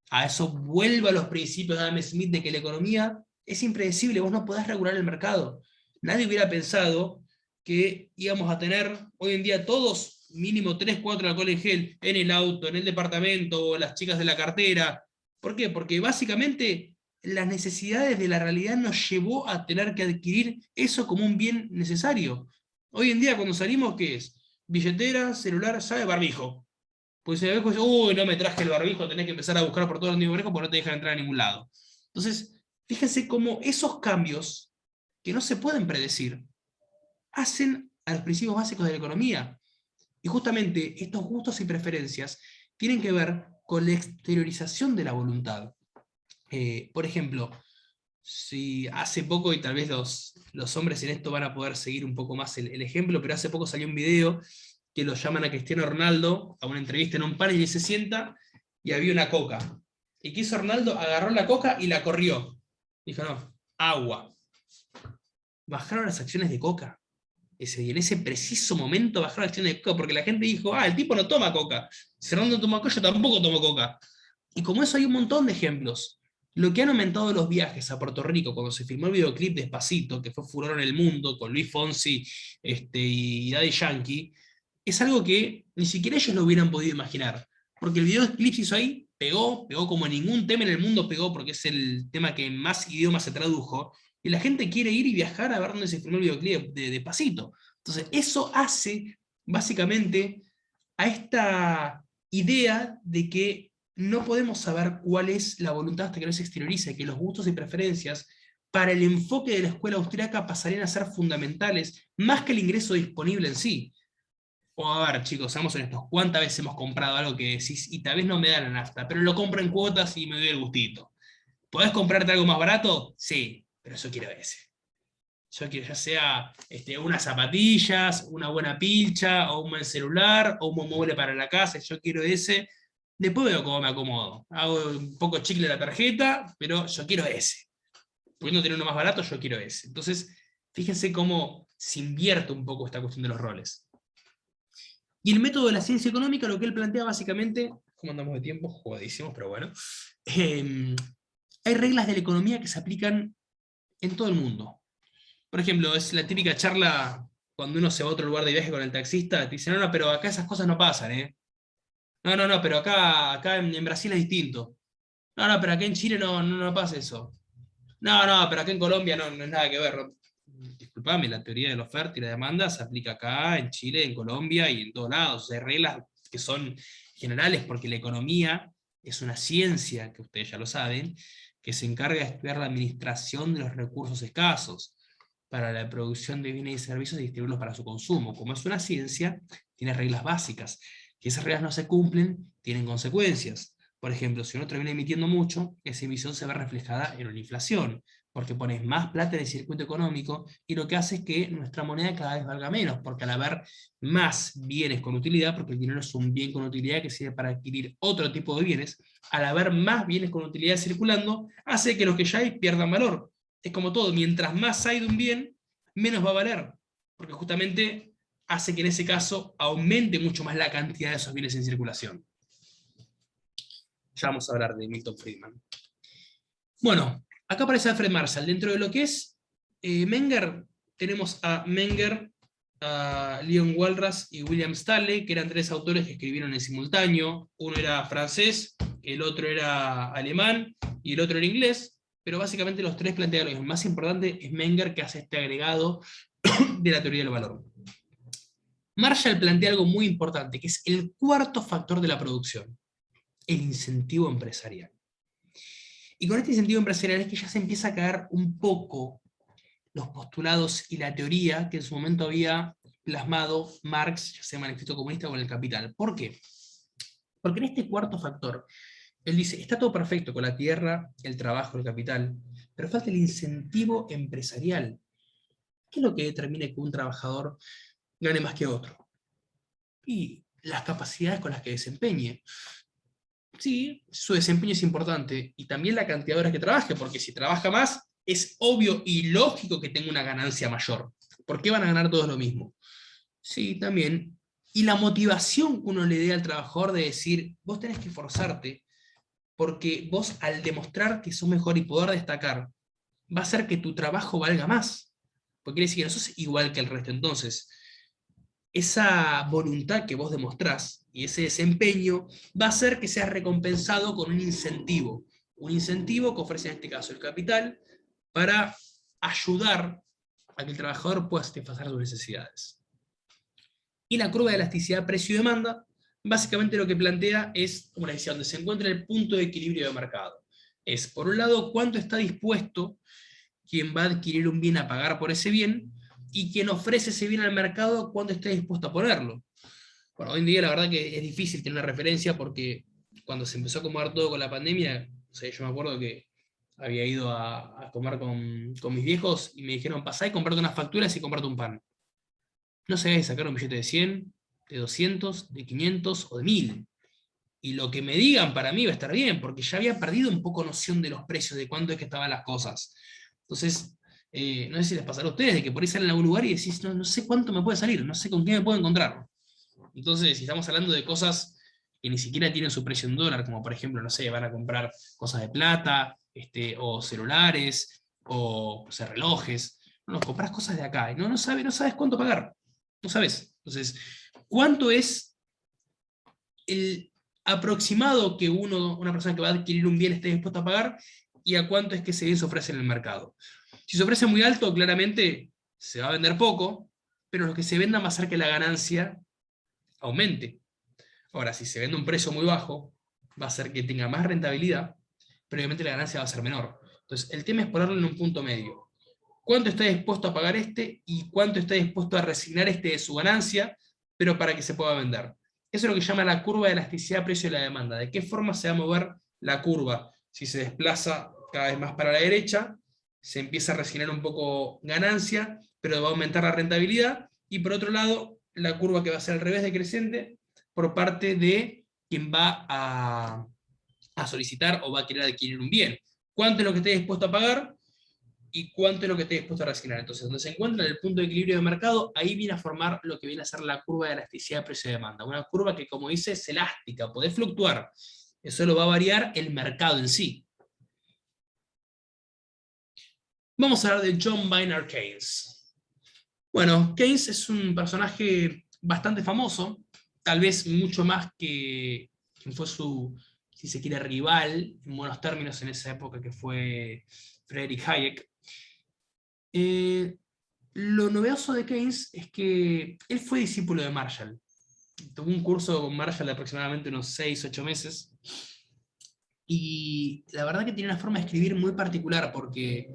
S1: A eso vuelve a los principios de Adam Smith de que la economía es impredecible, vos no podés regular el mercado. Nadie hubiera pensado que íbamos a tener hoy en día todos mínimo 3, 4 alcohol en gel en el auto, en el departamento, o las chicas de la cartera. ¿Por qué? Porque básicamente las necesidades de la realidad nos llevó a tener que adquirir eso como un bien necesario. Hoy en día cuando salimos, ¿qué es? Billetera, celular, llave, barbijo. Pues el barbijo dice, uy, no me traje el barbijo, tenés que empezar a buscar por todos los barbijo porque no te dejan entrar a ningún lado. Entonces, fíjense cómo esos cambios, que no se pueden predecir, hacen a los principios básicos de la economía. Y justamente estos gustos y preferencias tienen que ver con la exteriorización de la voluntad. Por ejemplo, si hace poco, y tal vez los hombres en esto van a poder seguir un poco más el ejemplo, pero hace poco salió un video que lo llaman a Cristiano Ronaldo a una entrevista en un panel y se sienta y había una coca. ¿Y qué hizo Ronaldo? Agarró la coca y la corrió. Dijo, no, agua. Bajaron las acciones de coca. Y en ese preciso momento bajaron las acciones de coca, porque la gente dijo, el tipo no toma coca. Si Ronaldo no toma coca, yo tampoco tomo coca. Y como eso hay un montón de ejemplos. Lo que han aumentado los viajes a Puerto Rico cuando se filmó el videoclip Despacito, que fue furor en el mundo, con Luis Fonsi y Daddy Yankee, es algo que ni siquiera ellos lo hubieran podido imaginar. Porque el videoclip se hizo ahí, pegó como ningún tema en el mundo pegó, porque es el tema que en más idiomas se tradujo, y la gente quiere ir y viajar a ver dónde se filmó el videoclip de Despacito. Entonces, eso hace, básicamente, a esta idea de que no podemos saber cuál es la voluntad hasta que no se exterioriza, que los gustos y preferencias para el enfoque de la escuela austríaca pasarían a ser fundamentales, más que el ingreso disponible en sí. O a ver, chicos, seamos honestos, ¿cuántas veces hemos comprado algo que decís, y tal vez no me da la nafta, pero lo compro en cuotas y me doy el gustito? ¿Podés comprarte algo más barato? Sí, pero yo quiero ese. Yo quiero ya sea unas zapatillas, una buena pilcha, o un buen celular, o un buen mueble para la casa, yo quiero ese. Después veo cómo me acomodo. Hago un poco chicle en la tarjeta, pero yo quiero ese. Pudiendo tener uno más barato, yo quiero ese. Entonces, fíjense cómo se invierte un poco esta cuestión de los roles. Y el método de la ciencia económica, lo que él plantea básicamente, ¿cómo andamos de tiempo? Jugadísimos, pero bueno. Hay reglas de la economía que se aplican en todo el mundo. Por ejemplo, es la típica charla cuando uno se va a otro lugar de viaje con el taxista, te dice, no, pero acá esas cosas no pasan, ¿eh? No, pero acá en Brasil es distinto. No, pero acá en Chile no pasa eso. No, pero acá en Colombia no es nada que ver. Disculpame, la teoría de la oferta y la demanda se aplica acá, en Chile, en Colombia y en todos lados. Hay reglas que son generales porque la economía es una ciencia, que ustedes ya lo saben, que se encarga de estudiar la administración de los recursos escasos para la producción de bienes y servicios y distribuirlos para su consumo. Como es una ciencia, tiene reglas básicas. Si esas reglas no se cumplen, tienen consecuencias. Por ejemplo, si uno termina emitiendo mucho, esa emisión se ve reflejada en una inflación, porque pones más plata en el circuito económico y lo que hace es que nuestra moneda cada vez valga menos, porque al haber más bienes con utilidad, porque el dinero es un bien con utilidad que sirve para adquirir otro tipo de bienes, al haber más bienes con utilidad circulando, hace que los que ya hay pierdan valor. Es como todo, mientras más hay de un bien, menos va a valer, porque justamente hace que en ese caso aumente mucho más la cantidad de esos bienes en circulación. Ya vamos a hablar de Milton Friedman. Bueno, acá aparece Alfred Marshall. Dentro de lo que es Menger, tenemos a Menger, a Leon Walras y William Stanley, que eran tres autores que escribieron en simultáneo. Uno era francés, el otro era alemán y el otro era inglés, pero básicamente los tres plantean lo mismo. El más importante es Menger, que hace este agregado de la teoría del valor. Marshall plantea algo muy importante, que es el cuarto factor de la producción: el incentivo empresarial. Y con este incentivo empresarial es que ya se empieza a caer un poco los postulados y la teoría que en su momento había plasmado Marx, ya sea Manifiesto Comunista, con el Capital. ¿Por qué? Porque en este cuarto factor, él dice, está todo perfecto con la tierra, el trabajo, el capital, pero falta el incentivo empresarial. ¿Qué es lo que determina que un trabajador gane más que otro? Y las capacidades con las que desempeñe. Sí, su desempeño es importante, y también la cantidad de horas que trabaje, porque si trabaja más, es obvio y lógico que tenga una ganancia mayor. ¿Por qué van a ganar todos lo mismo? Sí, también. Y la motivación que uno le dé al trabajador de decir, vos tenés que esforzarte, porque vos al demostrar que sos mejor y poder destacar, va a hacer que tu trabajo valga más. Porque quiere decir que no sos igual que el resto. Entonces, esa voluntad que vos demostrás y ese desempeño va a hacer que seas recompensado con un incentivo que ofrece en este caso el capital para ayudar a que el trabajador pueda satisfacer sus necesidades. Y la curva de elasticidad precio-demanda, básicamente lo que plantea es una decisión donde se encuentra el punto de equilibrio de mercado. Es, por un lado, cuánto está dispuesto quien va a adquirir un bien a pagar por ese bien, y quien ofrece ese bien al mercado, cuánto está dispuesto a ponerlo. Bueno, hoy en día la verdad que es difícil tener una referencia, porque cuando se empezó a acomodar todo con la pandemia, o sea, yo me acuerdo que había ido a comer con mis viejos y me dijeron, pasá y comprarte unas facturas y comprarte un pan. No sabía sacar un billete de 100, de 200, de 500 o de 1000. Y lo que me digan para mí va a estar bien, porque ya había perdido un poco noción de los precios, de cuánto es que estaban las cosas. Entonces, no sé si les pasará a ustedes, de que por ahí salen a algún lugar y decís, no sé cuánto me puede salir, no sé con qué me puedo encontrar. Entonces, si estamos hablando de cosas que ni siquiera tienen su precio en dólar, como por ejemplo, no sé, van a comprar cosas de plata, o celulares, o relojes, no, compras cosas de acá, y no sabes cuánto pagar, no sabes. Entonces, ¿cuánto es el aproximado que una persona que va a adquirir un bien esté dispuesta a pagar, y a cuánto es que ese bien se ofrece en el mercado? Si se ofrece muy alto, claramente se va a vender poco, pero lo que se venda va a hacer que la ganancia aumente. Ahora, si se vende a un precio muy bajo, va a hacer que tenga más rentabilidad, pero obviamente la ganancia va a ser menor. Entonces, el tema es ponerlo en un punto medio. ¿Cuánto está dispuesto a pagar este y cuánto está dispuesto a resignar este de su ganancia, pero para que se pueda vender? Eso es lo que se llama la curva de elasticidad precio de la demanda. ¿De qué forma se va a mover la curva? Si se desplaza cada vez más para la derecha, se empieza a resignar un poco ganancia, pero va a aumentar la rentabilidad, y por otro lado, la curva que va a ser al revés decreciente por parte de quien va a solicitar o va a querer adquirir un bien. ¿Cuánto es lo que esté dispuesto a pagar y cuánto es lo que esté dispuesto a resignar? Entonces, donde se encuentra en el punto de equilibrio de mercado, ahí viene a formar lo que viene a ser la curva de elasticidad precio-demanda. Una curva que, como dice, es elástica, puede fluctuar. Eso lo va a variar el mercado en sí. Vamos a hablar de John Maynard Keynes. Bueno, Keynes es un personaje bastante famoso, tal vez mucho más que quien fue su, si se quiere, rival, en buenos términos, en esa época, que fue Friedrich Hayek. Lo novedoso de Keynes es que él fue discípulo de Marshall. Tuvo un curso con Marshall de aproximadamente unos 6-8 meses, y la verdad que tiene una forma de escribir muy particular, porque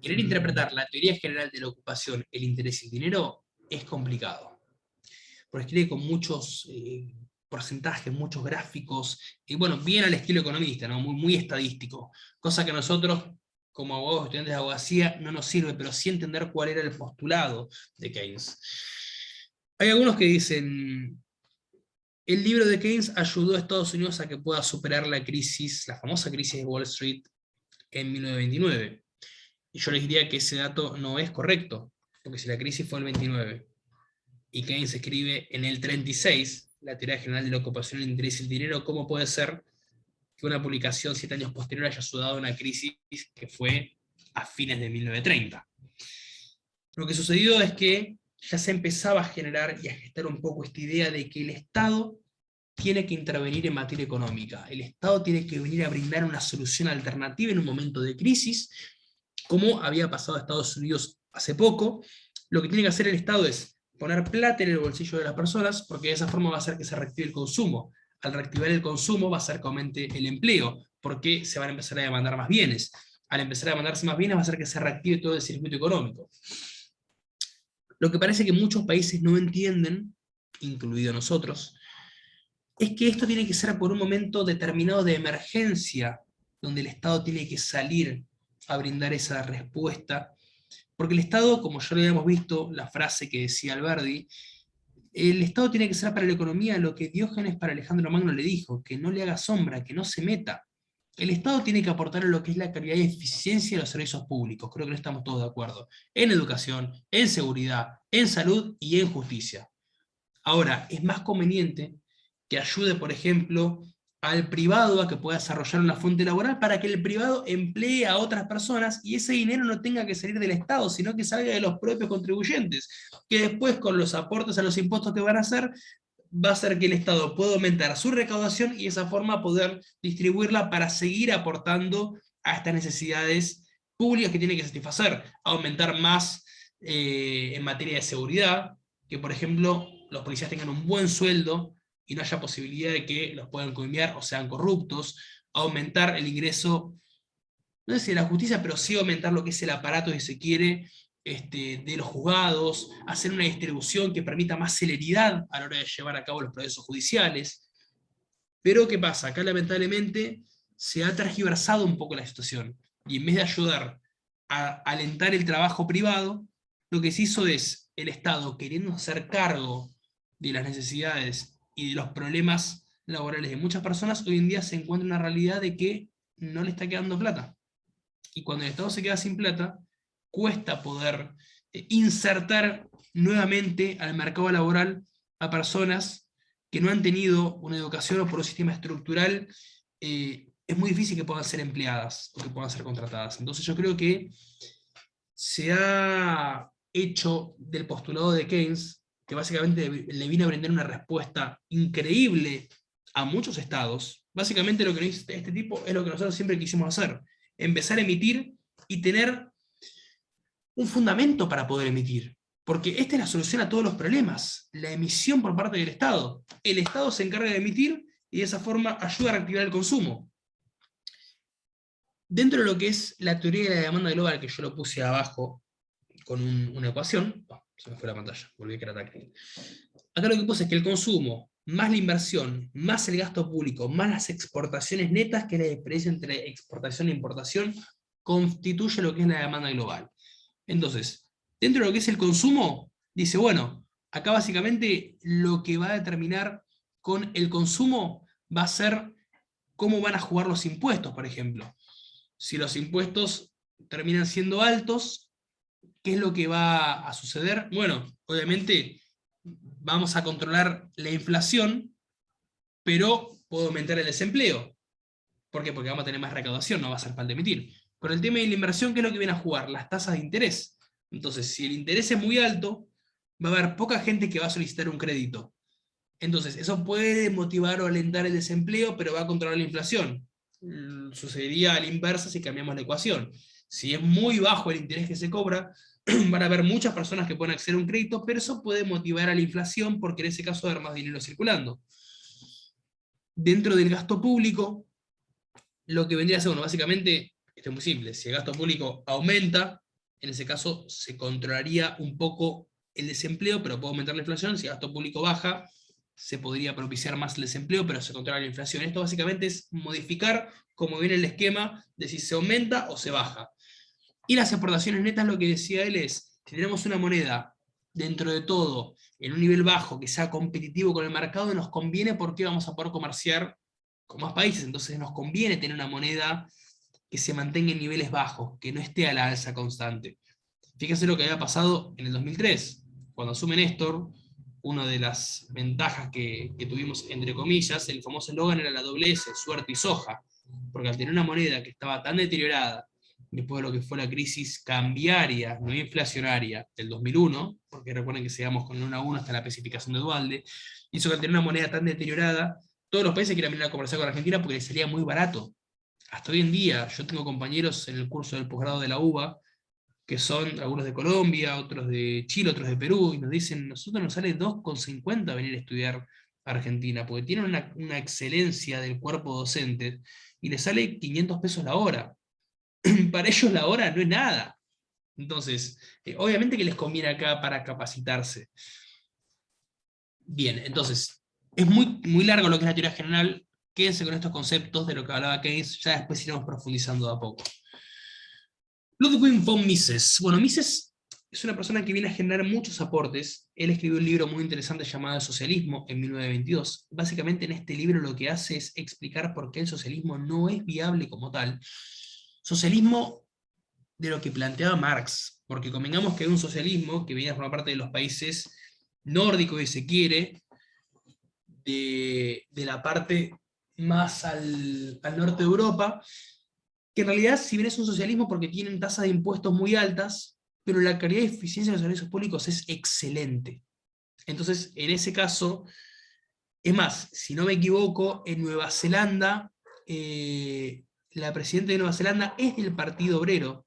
S1: querer interpretar la teoría general de la ocupación, el interés y el dinero es complicado. Porque escribe con muchos porcentajes, muchos gráficos, y bueno, bien al estilo economista, ¿no? Muy estadístico, cosa que a nosotros, como abogados, estudiantes de abogacía, no nos sirve, pero sí entender cuál era el postulado de Keynes. Hay algunos que dicen, el libro de Keynes ayudó a Estados Unidos a que pueda superar la famosa crisis de Wall Street en 1929. Y yo les diría que ese dato no es correcto, porque si la crisis fue en el 29, y Keynes escribe en el 36, la teoría general de la ocupación, el interés y el dinero, ¿cómo puede ser que una publicación 7 años posterior haya ayudado a una crisis que fue a fines de 1930? Lo que sucedió es que ya se empezaba a generar y a gestar un poco esta idea de que el Estado tiene que intervenir en materia económica. El Estado tiene que venir a brindar una solución alternativa en un momento de crisis, como había pasado a Estados Unidos hace poco. Lo que tiene que hacer el Estado es poner plata en el bolsillo de las personas, porque de esa forma va a hacer que se reactive el consumo. Al reactivar el consumo va a hacer que aumente el empleo, porque se van a empezar a demandar más bienes. Al empezar a demandarse más bienes va a hacer que se reactive todo el circuito económico. Lo que parece que muchos países no entienden, incluido nosotros, es que esto tiene que ser por un momento determinado de emergencia, donde el Estado tiene que salir a brindar esa respuesta, porque el Estado, como ya lo habíamos visto, la frase que decía Alberdi, el Estado tiene que ser para la economía lo que Diógenes para Alejandro Magno le dijo, que no le haga sombra, que no se meta. El Estado tiene que aportar lo que es la calidad y eficiencia de los servicios públicos, creo que no estamos todos de acuerdo, en educación, en seguridad, en salud y en justicia. Ahora, es más conveniente que ayude, por ejemplo, al privado a que pueda desarrollar una fuente laboral para que el privado emplee a otras personas y ese dinero no tenga que salir del Estado, sino que salga de los propios contribuyentes, que después con los aportes a los impuestos que van a hacer, va a hacer que el Estado pueda aumentar su recaudación y de esa forma poder distribuirla para seguir aportando a estas necesidades públicas que tiene que satisfacer, aumentar más en materia de seguridad, que por ejemplo los policías tengan un buen sueldo y no haya posibilidad de que los puedan coimear o sean corruptos, aumentar el ingreso, no sé si de la justicia, pero sí aumentar lo que es el aparato, si se quiere, de los juzgados, hacer una distribución que permita más celeridad a la hora de llevar a cabo los procesos judiciales. Pero ¿qué pasa? Acá lamentablemente se ha tergiversado un poco la situación, y en vez de ayudar a alentar el trabajo privado, lo que se hizo es el Estado queriendo hacer cargo de las necesidades y de los problemas laborales de muchas personas, hoy en día se encuentra una realidad de que no le está quedando plata. Y cuando el Estado se queda sin plata, cuesta poder insertar nuevamente al mercado laboral a personas que no han tenido una educación o por un sistema estructural, es muy difícil que puedan ser empleadas o que puedan ser contratadas. Entonces yo creo que se ha hecho del postulado de Keynes, que básicamente le vino a brindar una respuesta increíble a muchos estados. Básicamente lo que dice este tipo es lo que nosotros siempre quisimos hacer, empezar a emitir y tener un fundamento para poder emitir, porque esta es la solución a todos los problemas, la emisión por parte del Estado. El Estado se encarga de emitir y de esa forma ayuda a reactivar el consumo. Dentro de lo que es la teoría de la demanda global, que yo lo puse abajo con una ecuación, se me fue la pantalla, volví a que era táctil. Acá lo que puse es que el consumo, más la inversión, más el gasto público, más las exportaciones netas, que es la diferencia entre exportación e importación, constituye lo que es la demanda global. Entonces, dentro de lo que es el consumo, dice, bueno, acá básicamente lo que va a determinar con el consumo va a ser cómo van a jugar los impuestos, por ejemplo. Si los impuestos terminan siendo altos, ¿qué es lo que va a suceder? Bueno, obviamente vamos a controlar la inflación, pero puede aumentar el desempleo. ¿Por qué? Porque vamos a tener más recaudación, no va a ser falta emitir. Con el tema de la inversión, ¿qué es lo que viene a jugar? Las tasas de interés. Entonces, si el interés es muy alto, va a haber poca gente que va a solicitar un crédito. Entonces, eso puede motivar o alentar el desempleo, pero va a controlar la inflación. Sucedería a la inversa si cambiamos la ecuación. Si es muy bajo el interés que se cobra, van a haber muchas personas que pueden acceder a un crédito, pero eso puede motivar a la inflación porque en ese caso va a haber más dinero circulando. Dentro del gasto público, lo que vendría a ser, bueno, básicamente, esto es muy simple, si el gasto público aumenta, en ese caso se controlaría un poco el desempleo, pero puede aumentar la inflación. Si el gasto público baja, se podría propiciar más el desempleo, pero se controla la inflación. Esto básicamente es modificar cómo viene el esquema de si se aumenta o se baja. Y las exportaciones netas, lo que decía él es, si tenemos una moneda dentro de todo en un nivel bajo, que sea competitivo con el mercado, nos conviene porque vamos a poder comerciar con más países. Entonces nos conviene tener una moneda que se mantenga en niveles bajos, que no esté a la alza constante. Fíjense lo que había pasado en el 2003, cuando asume Néstor. Una de las ventajas que tuvimos, entre comillas, el famoso eslogan era la doble S, suerte y soja, porque al tener una moneda que estaba tan deteriorada, después de lo que fue la crisis cambiaria, no inflacionaria, del 2001, porque recuerden que sigamos con el 1 a 1 hasta la especificación de Duhalde, hizo que al tener una moneda tan deteriorada, todos los países querían venir a comerciar con Argentina porque les salía muy barato. Hasta hoy en día, yo tengo compañeros en el curso del posgrado de la UBA, que son algunos de Colombia, otros de Chile, otros de Perú, y nos dicen, nosotros nos sale 2,50 venir a estudiar a Argentina, porque tienen una excelencia del cuerpo docente, y les sale 500 pesos la hora. Para ellos la hora no es nada. Entonces, obviamente que les conviene acá para capacitarse. Bien, entonces, es muy largo lo que es la teoría general. Quédense con estos conceptos de lo que hablaba Keynes, ya después iremos profundizando de a poco. Ludwig von Mises. Bueno, Mises es una persona que viene a generar muchos aportes. Él escribió un libro muy interesante llamado El socialismo en 1922. Básicamente en este libro lo que hace es explicar por qué el socialismo no es viable como tal. Socialismo de lo que planteaba Marx, porque convengamos que hay un socialismo que viene a formar parte de los países nórdicos, si se quiere, de la parte más al norte de Europa, que en realidad, si bien es un socialismo porque tienen tasas de impuestos muy altas, pero la calidad y eficiencia de los servicios públicos es excelente. Entonces, en ese caso, es más, si no me equivoco, en Nueva Zelanda, la presidenta de Nueva Zelanda es del Partido Obrero,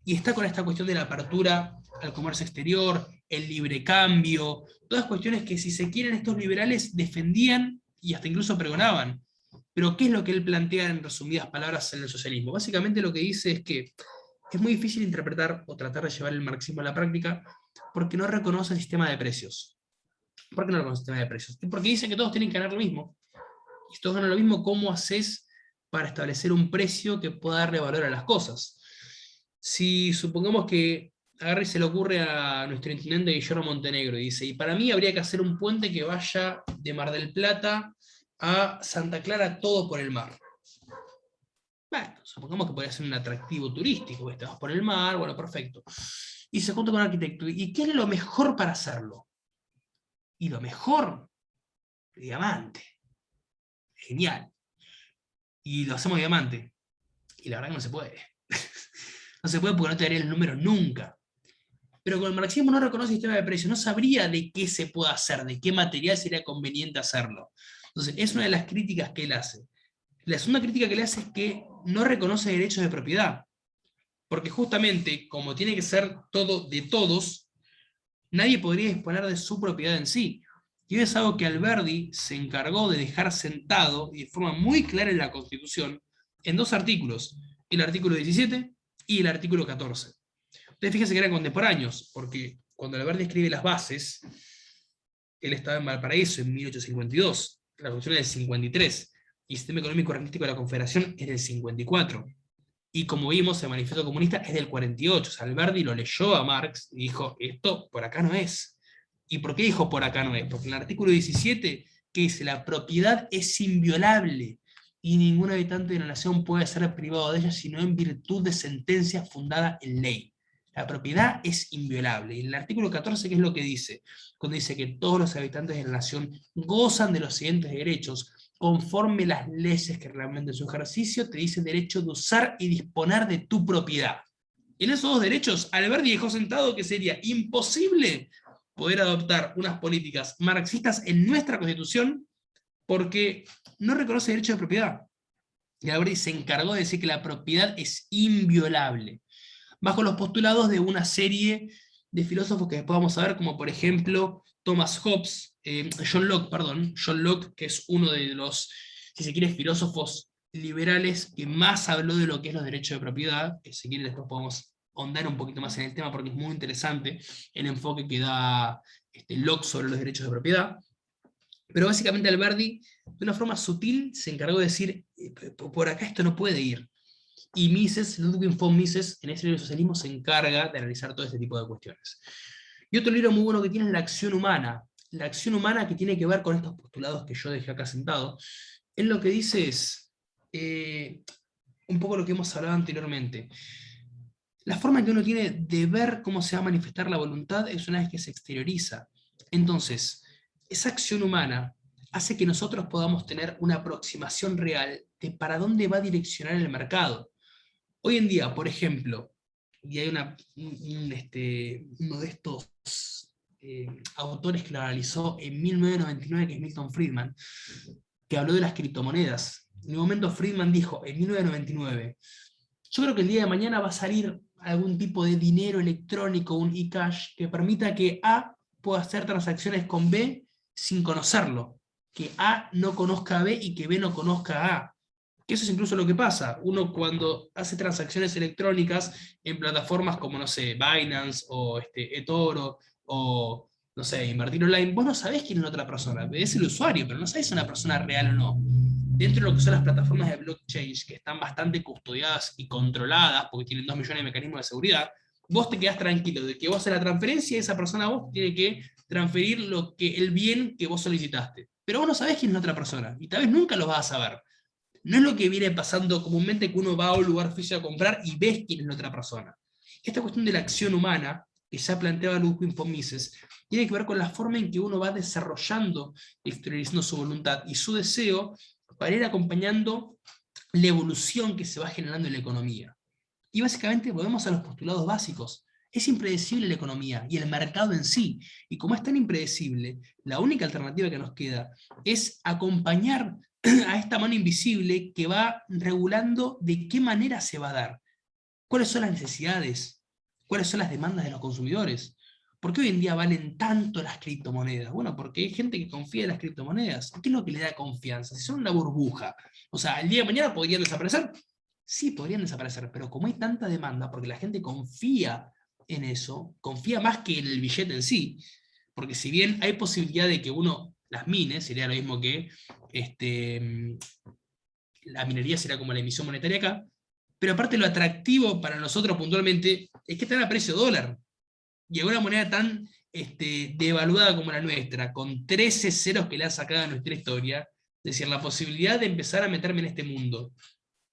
S1: y está con esta cuestión de la apertura al comercio exterior, el libre cambio, todas cuestiones que, si se quieren, estos liberales defendían y hasta incluso pregonaban. Pero ¿qué es lo que él plantea en resumidas palabras en el socialismo? Básicamente lo que dice es que es muy difícil interpretar o tratar de llevar el marxismo a la práctica porque no reconoce el sistema de precios. ¿Por qué no reconoce el sistema de precios? Porque dice que todos tienen que ganar lo mismo. Y si todos ganan lo mismo, ¿cómo haces para establecer un precio que pueda darle valor a las cosas? Si supongamos que agarra y se le ocurre a nuestro intendente Guillermo Montenegro y dice, y para mí habría que hacer un puente que vaya de Mar del Plata a Santa Clara todo por el mar. Bueno, supongamos que podría ser un atractivo turístico, que vas por el mar, bueno, perfecto. Y se junta con un arquitecto. ¿Y qué es lo mejor para hacerlo? Y lo mejor, diamante. Genial. Y lo hacemos diamante. Y la verdad que no se puede. No se puede porque no te daría el número nunca. Pero con el marxismo no reconoce el sistema de precios, no sabría de qué se puede hacer, de qué material sería conveniente hacerlo. Entonces, es una de las críticas que él hace. La segunda crítica que le hace es que no reconoce derechos de propiedad. Porque justamente, como tiene que ser todo de todos, nadie podría disponer de su propiedad en sí. Y es algo que Alberdi se encargó de dejar sentado, y de forma muy clara en la Constitución, en dos artículos, el artículo 17 y el artículo 14. Ustedes fíjense que eran contemporáneos, porque cuando Alberdi escribe las bases, él estaba en Valparaíso en 1852, la Constitución es del 53, y el sistema económico artístico de la Confederación es del 54. Y como vimos, el Manifiesto Comunista es del 48. O sea, Alberdi lo leyó a Marx y dijo, esto por acá no es. ¿Y por qué dijo por acá no es? Porque en el artículo 17, que dice, la propiedad es inviolable, y ningún habitante de la nación puede ser privado de ella, sino en virtud de sentencia fundada en ley. La propiedad es inviolable. Y en el artículo 14, ¿qué es lo que dice? Cuando dice que todos los habitantes de la nación gozan de los siguientes derechos, conforme las leyes que reglamentan su ejercicio, te dicen derecho de usar y disponer de tu propiedad. En esos dos derechos, Alberdi dejó sentado que sería imposible poder adoptar unas políticas marxistas en nuestra Constitución porque no reconoce derecho de propiedad. Y Alberdi se encargó de decir que la propiedad es inviolable, bajo los postulados de una serie de filósofos que después vamos a ver, como por ejemplo Thomas Hobbes, John Locke, que es uno de los, si se quiere, filósofos liberales que más habló de lo que es los derechos de propiedad, que si quiere después podemos ahondar un poquito más en el tema porque es muy interesante el enfoque que da Locke sobre los derechos de propiedad. Pero básicamente Alberdi, de una forma sutil, se encargó de decir, por acá esto no puede ir. Y Mises, Ludwig von Mises, en ese libro de socialismo, se encarga de analizar todo este tipo de cuestiones. Y otro libro muy bueno que tiene es La acción humana. La acción humana, que tiene que ver con estos postulados que yo dejé acá sentado. Él lo que dice es, un poco lo que hemos hablado anteriormente, la forma que uno tiene de ver cómo se va a manifestar la voluntad es una vez que se exterioriza. Entonces, esa acción humana hace que nosotros podamos tener una aproximación real de para dónde va a direccionar el mercado. Hoy en día, por ejemplo, y hay uno de estos autores que lo analizó en 1999, que es Milton Friedman, que habló de las criptomonedas. En un momento Friedman dijo, en 1999, yo creo que el día de mañana va a salir algún tipo de dinero electrónico, un e-cash, que permita que A pueda hacer transacciones con B sin conocerlo, que A no conozca a B y que B no conozca a A. Que eso es incluso lo que pasa. Uno cuando hace transacciones electrónicas en plataformas como, no sé, Binance o eToro o, no sé, invertir online, vos no sabés quién es la otra persona, ves el usuario, pero no sabés si es una persona real o no. Dentro de lo que son las plataformas de blockchain, que están bastante custodiadas y controladas, porque tienen 2 millones de mecanismos de seguridad, vos te quedás tranquilo de que vos haces la transferencia y esa persona a vos tiene que transferir el bien que vos solicitaste. Pero vos no sabés quién es la otra persona, y tal vez nunca lo vas a saber. No es lo que viene pasando comúnmente, que uno va a un lugar físico a comprar y ves quién es la otra persona. Esta cuestión de la acción humana, que ya planteaba Ludwig von Mises, tiene que ver con la forma en que uno va desarrollando, exteriorizando su voluntad y su deseo para ir acompañando la evolución que se va generando en la economía. Y básicamente volvemos a los postulados básicos. Es impredecible la economía y el mercado en sí. Y como es tan impredecible, la única alternativa que nos queda es acompañar a esta mano invisible que va regulando de qué manera se va a dar. ¿Cuáles son las necesidades? ¿Cuáles son las demandas de los consumidores? ¿Por qué hoy en día valen tanto las criptomonedas? Bueno, porque hay gente que confía en las criptomonedas. ¿Qué es lo que le da confianza? Si son una burbuja. O sea, el día de mañana podrían desaparecer. Sí, podrían desaparecer, pero como hay tanta demanda, porque la gente confía en eso, confía más que en el billete en sí, porque si bien hay posibilidad de que uno las mine, sería lo mismo que la minería será como la emisión monetaria acá, pero aparte lo atractivo para nosotros puntualmente es que están a precio dólar, y a una moneda tan devaluada como la nuestra, con 13 ceros que le ha sacado a nuestra historia, es decir, la posibilidad de empezar a meterme en este mundo,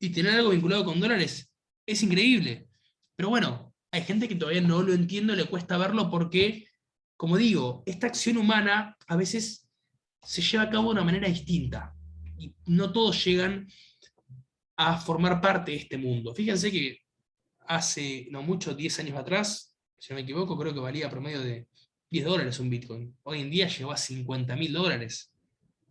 S1: y tener algo vinculado con dólares, es increíble. Pero bueno, hay gente que todavía no lo entiende, le cuesta verlo porque, como digo, esta acción humana a veces se lleva a cabo de una manera distinta, y no todos llegan a formar parte de este mundo. Fíjense que hace no mucho, 10 años atrás, si no me equivoco, creo que valía promedio de $10 un Bitcoin. Hoy en día llegó a $50.000.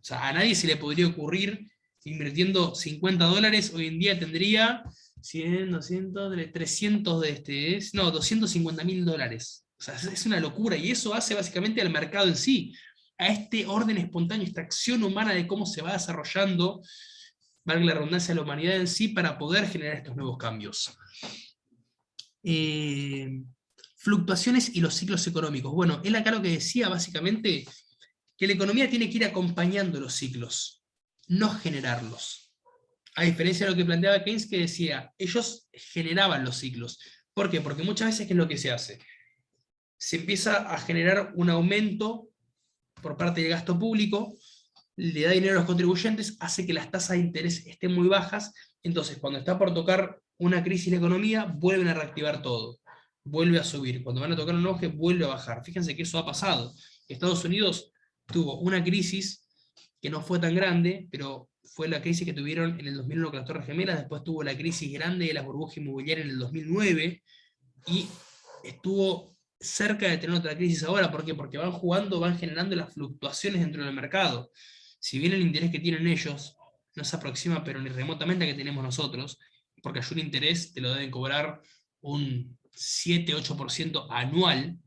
S1: O sea, a nadie se le podría ocurrir, invirtiendo $50, hoy en día tendría 100, 200, 300 $250.000. O sea, es una locura, y eso hace básicamente al mercado en sí, a este orden espontáneo, esta acción humana de cómo se va desarrollando, valga la redundancia, la humanidad en sí, para poder generar estos nuevos cambios. Fluctuaciones y los ciclos económicos. Bueno, él acá lo que decía básicamente, que la economía tiene que ir acompañando los ciclos, no generarlos. A diferencia de lo que planteaba Keynes, que decía, ellos generaban los ciclos. ¿Por qué? Porque muchas veces, ¿qué es lo que se hace? Se empieza a generar un aumento por parte del gasto público, le da dinero a los contribuyentes, hace que las tasas de interés estén muy bajas, entonces cuando está por tocar una crisis en la economía, vuelven a reactivar todo, vuelve a subir, cuando van a tocar un auge, vuelve a bajar. Fíjense que eso ha pasado. Estados Unidos tuvo una crisis que no fue tan grande, pero fue la crisis que tuvieron en el 2001 con las Torres Gemelas, después tuvo la crisis grande de las burbujas inmobiliarias en el 2009, y estuvo cerca de tener otra crisis ahora. ¿Por qué? Porque van jugando, van generando las fluctuaciones dentro del mercado. Si bien el interés que tienen ellos no se aproxima, pero ni remotamente a que tenemos nosotros, porque allí un interés te lo deben cobrar un 7-8% anual,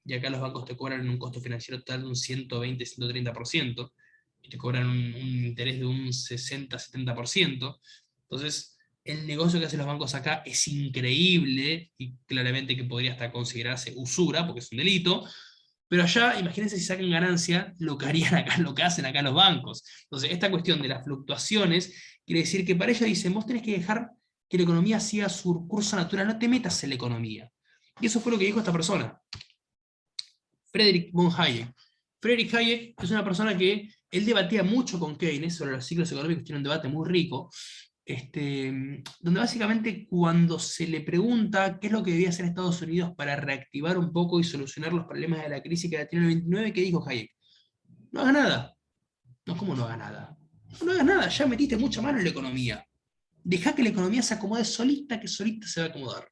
S1: y acá los bancos te cobran un costo financiero total de un 120-130%, y te cobran un interés de un 60-70%. Entonces, el negocio que hacen los bancos acá es increíble, y claramente que podría hasta considerarse usura, porque es un delito, pero allá, imagínense si sacan ganancia, lo que harían acá, lo que hacen acá los bancos. Entonces, esta cuestión de las fluctuaciones, quiere decir que para ellos dicen, vos tenés que dejar que la economía siga su curso natural, no te metas en la economía. Y eso fue lo que dijo esta persona, Friedrich von Hayek. Friedrich Hayek es una persona que él debatía mucho con Keynes sobre los ciclos económicos, tiene un debate muy rico, donde básicamente cuando se le pregunta qué es lo que debía hacer Estados Unidos para reactivar un poco y solucionar los problemas de la crisis que tiene el 29, ¿qué dijo Hayek? No haga nada. No, ¿cómo no haga nada? No hagas nada, ya metiste mucha mano en la economía. Deja que la economía se acomode solita, que solita se va a acomodar.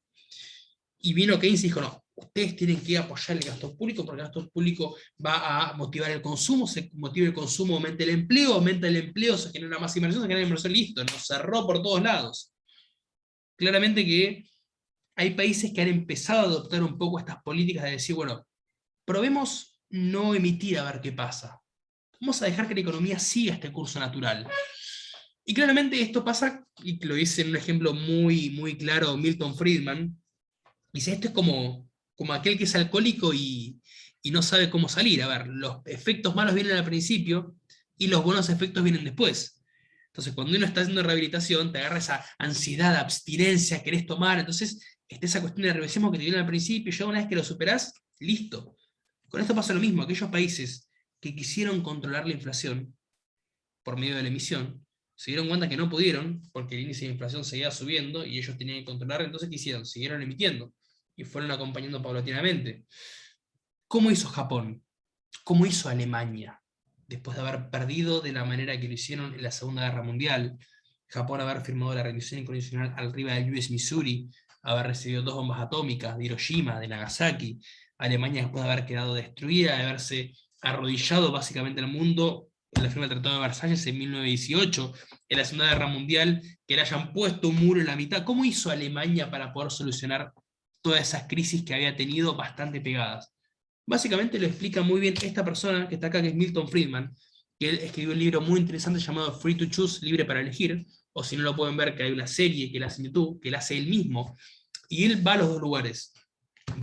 S1: Y vino Keynes y dijo, no, ustedes tienen que apoyar el gasto público, porque el gasto público va a motivar el consumo, se motiva el consumo, aumenta el empleo, se genera más inversión, se genera inversión, listo, nos cerró por todos lados. Claramente que hay países que han empezado a adoptar un poco estas políticas de decir, bueno, probemos no emitir a ver qué pasa. Vamos a dejar que la economía siga este curso natural. Y claramente esto pasa, y lo dice en un ejemplo muy, muy claro Milton Friedman, dice, esto es como aquel que es alcohólico y no sabe cómo salir. A ver, los efectos malos vienen al principio y los buenos efectos vienen después. Entonces, cuando uno está haciendo rehabilitación, te agarra esa ansiedad, abstinencia, querés tomar, entonces está esa cuestión de nerviosismo que te viene al principio, y ya una vez que lo superás, listo. Con esto pasa lo mismo, aquellos países que quisieron controlar la inflación por medio de la emisión, se dieron cuenta que no pudieron, porque el índice de inflación seguía subiendo, y ellos tenían que controlar, entonces ¿qué hicieron? Siguieron emitiendo, y fueron acompañando paulatinamente. ¿Cómo hizo Japón? ¿Cómo hizo Alemania? Después de haber perdido de la manera que lo hicieron en la Segunda Guerra Mundial, Japón haber firmado la rendición incondicional arriba del USS Missouri, haber recibido 2 bombas atómicas de Hiroshima, de Nagasaki, Alemania después de haber quedado destruida, de haberse arrodillado básicamente al mundo en la firma del Tratado de Versalles en 1918, en la Segunda Guerra Mundial, que le hayan puesto un muro en la mitad. ¿Cómo hizo Alemania para poder solucionar todas esas crisis que había tenido bastante pegadas? Básicamente lo explica muy bien esta persona que está acá, que es Milton Friedman, que él escribió un libro muy interesante llamado Free to Choose, libre para elegir, o si no lo pueden ver, que hay una serie que él hace en YouTube, que él hace él mismo, y él va a los dos lugares.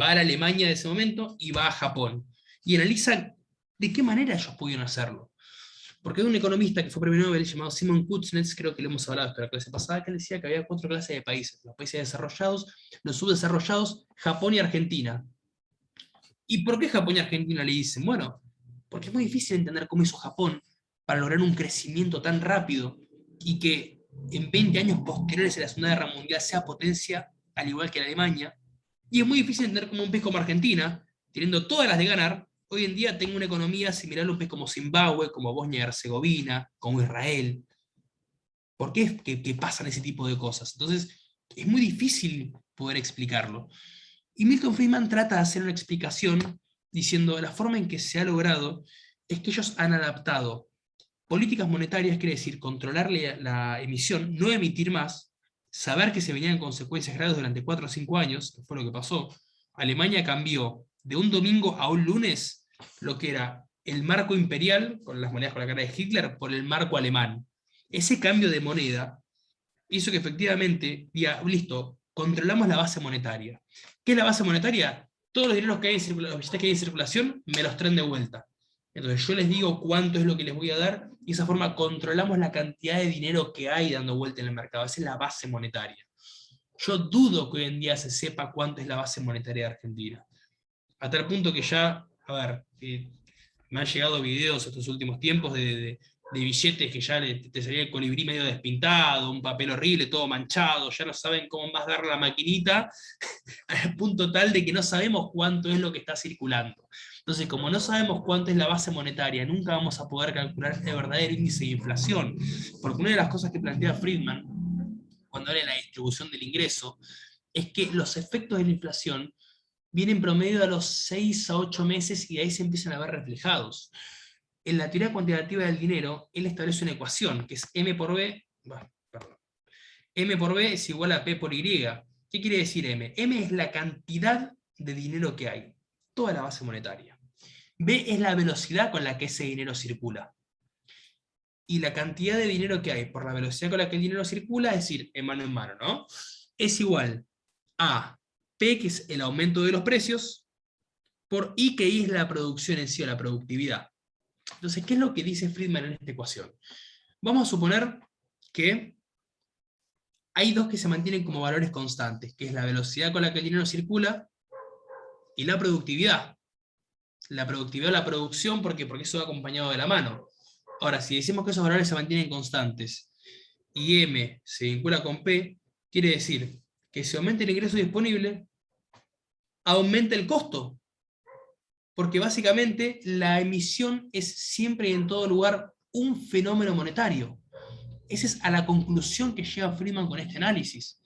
S1: Va a la Alemania de ese momento y va a Japón. Y analiza de qué manera ellos pudieron hacerlo. Porque hay un economista que fue premio Nobel llamado Simon Kuznets, creo que lo hemos hablado en la clase pasada, que él decía que había 4 clases de países: los países desarrollados, los subdesarrollados, Japón y Argentina. ¿Y por qué Japón y Argentina le dicen? Bueno, porque es muy difícil entender cómo hizo Japón para lograr un crecimiento tan rápido y que en 20 años posteriores a la Segunda Guerra Mundial sea potencia, al igual que la Alemania. Y es muy difícil entender cómo un país como Argentina, teniendo todas las de ganar, hoy en día tenga una economía similar a un país como Zimbabue, como Bosnia y Herzegovina, como Israel. ¿Por qué es que pasan ese tipo de cosas? Entonces, es muy difícil poder explicarlo. Y Milton Friedman trata de hacer una explicación diciendo la forma en que se ha logrado es que ellos han adaptado políticas monetarias, quiere decir controlar la emisión, no emitir más, saber que se venían consecuencias graves durante 4 o 5 años, que fue lo que pasó. Alemania cambió de un domingo a un lunes lo que era el marco imperial, con las monedas con la cara de Hitler, por el marco alemán. Ese cambio de moneda hizo que efectivamente diga, listo, controlamos la base monetaria. ¿Qué es la base monetaria? Todos los dineros que hay en circulación, los billetes que hay en circulación, me los traen de vuelta. Entonces yo les digo cuánto es lo que les voy a dar, y de esa forma controlamos la cantidad de dinero que hay dando vuelta en el mercado. Esa es la base monetaria. Yo dudo que hoy en día se sepa cuánto es la base monetaria de Argentina. A tal punto que ya, a ver, me han llegado videos estos últimos tiempos de billetes que ya te salía el colibrí medio despintado, un papel horrible, todo manchado, ya no saben cómo más dar la maquinita, al punto tal de que no sabemos cuánto es lo que está circulando. Entonces, como no sabemos cuánto es la base monetaria, nunca vamos a poder calcular el verdadero índice de inflación, porque una de las cosas que plantea Friedman, cuando habla de la distribución del ingreso, es que los efectos de la inflación vienen promedio a los 6 a 8 meses y de ahí se empiezan a ver reflejados. En la teoría cuantitativa del dinero, él establece una ecuación, que es M por B es igual a P por Y. ¿Qué quiere decir M? M es la cantidad de dinero que hay, toda la base monetaria. B es la velocidad con la que ese dinero circula. Y la cantidad de dinero que hay por la velocidad con la que el dinero circula, es decir, en mano, ¿no? Es igual a P, que es el aumento de los precios, por I, que I es la producción en sí, o la productividad. Entonces, ¿qué es lo que dice Friedman en esta ecuación? Vamos a suponer que hay 2 que se mantienen como valores constantes, que es la velocidad con la que el dinero circula y la productividad. La productividad o la producción, ¿por qué? Porque eso va acompañado de la mano. Ahora, si decimos que esos valores se mantienen constantes y M se vincula con P, quiere decir que si aumenta el ingreso disponible, aumenta el costo. Porque básicamente la emisión es siempre y en todo lugar un fenómeno monetario. Esa es a la conclusión que llega Friedman con este análisis.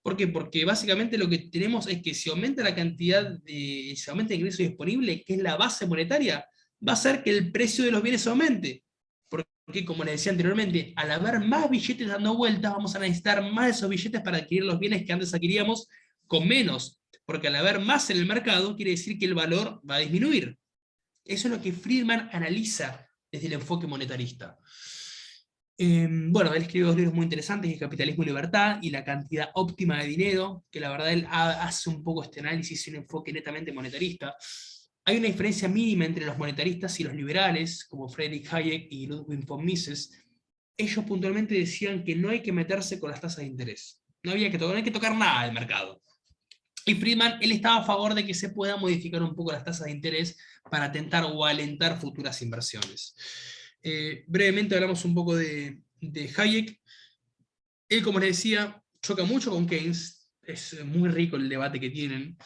S1: ¿Por qué? Porque básicamente lo que tenemos es que si aumenta la cantidad si aumenta el ingreso disponible, que es la base monetaria, va a hacer que el precio de los bienes aumente. Porque, como les decía anteriormente, al haber más billetes dando vueltas, vamos a necesitar más de esos billetes para adquirir los bienes que antes adquiríamos con menos. Porque al haber más en el mercado, quiere decir que el valor va a disminuir. Eso es lo que Friedman analiza desde el enfoque monetarista. Bueno, él escribió 2 libros muy interesantes, El Capitalismo y Libertad, y La Cantidad Óptima de Dinero, que la verdad él hace un poco este análisis y un enfoque netamente monetarista. Hay una diferencia mínima entre los monetaristas y los liberales, como Friedrich Hayek y Ludwig von Mises. Ellos puntualmente decían que no hay que meterse con las tasas de interés. No hay que tocar nada del mercado. Y Friedman, él estaba a favor de que se pueda modificar un poco las tasas de interés para atentar o alentar futuras inversiones. Brevemente hablamos un poco de Hayek. Él, como les decía, choca mucho con Keynes, es muy rico el debate que tienen.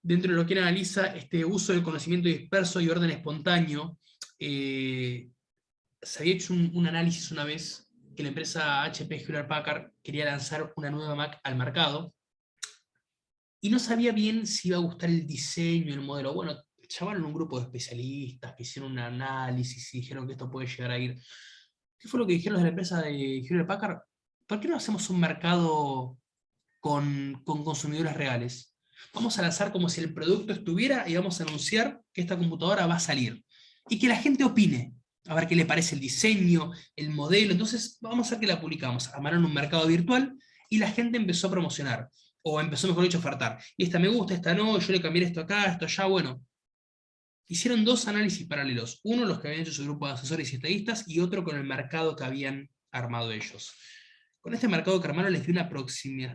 S1: Dentro de lo que él analiza, este uso del conocimiento disperso y orden espontáneo, se había hecho un análisis una vez que la empresa HP Hewlett Packard quería lanzar una nueva Mac al mercado, y no sabía bien si iba a gustar el diseño, el modelo. Bueno, llamaron a un grupo de especialistas que hicieron un análisis y dijeron que esto puede llegar a ir. ¿Qué fue lo que dijeron los de la empresa de Hewlett Packard? ¿Por qué no hacemos un mercado con consumidores reales? Vamos a lanzar como si el producto estuviera y vamos a anunciar que esta computadora va a salir. Y que la gente opine, a ver qué le parece el diseño, el modelo. Entonces vamos a hacer que la publicamos. Armaron un mercado virtual y la gente empezó a promocionar. O empezó, mejor dicho, a ofertar. Y esta me gusta, esta no, yo le cambié esto acá, esto allá, bueno. Hicieron dos análisis paralelos. Uno, los que habían hecho su grupo de asesores y estadistas, y otro con el mercado que habían armado ellos. Con este mercado que armaron les dio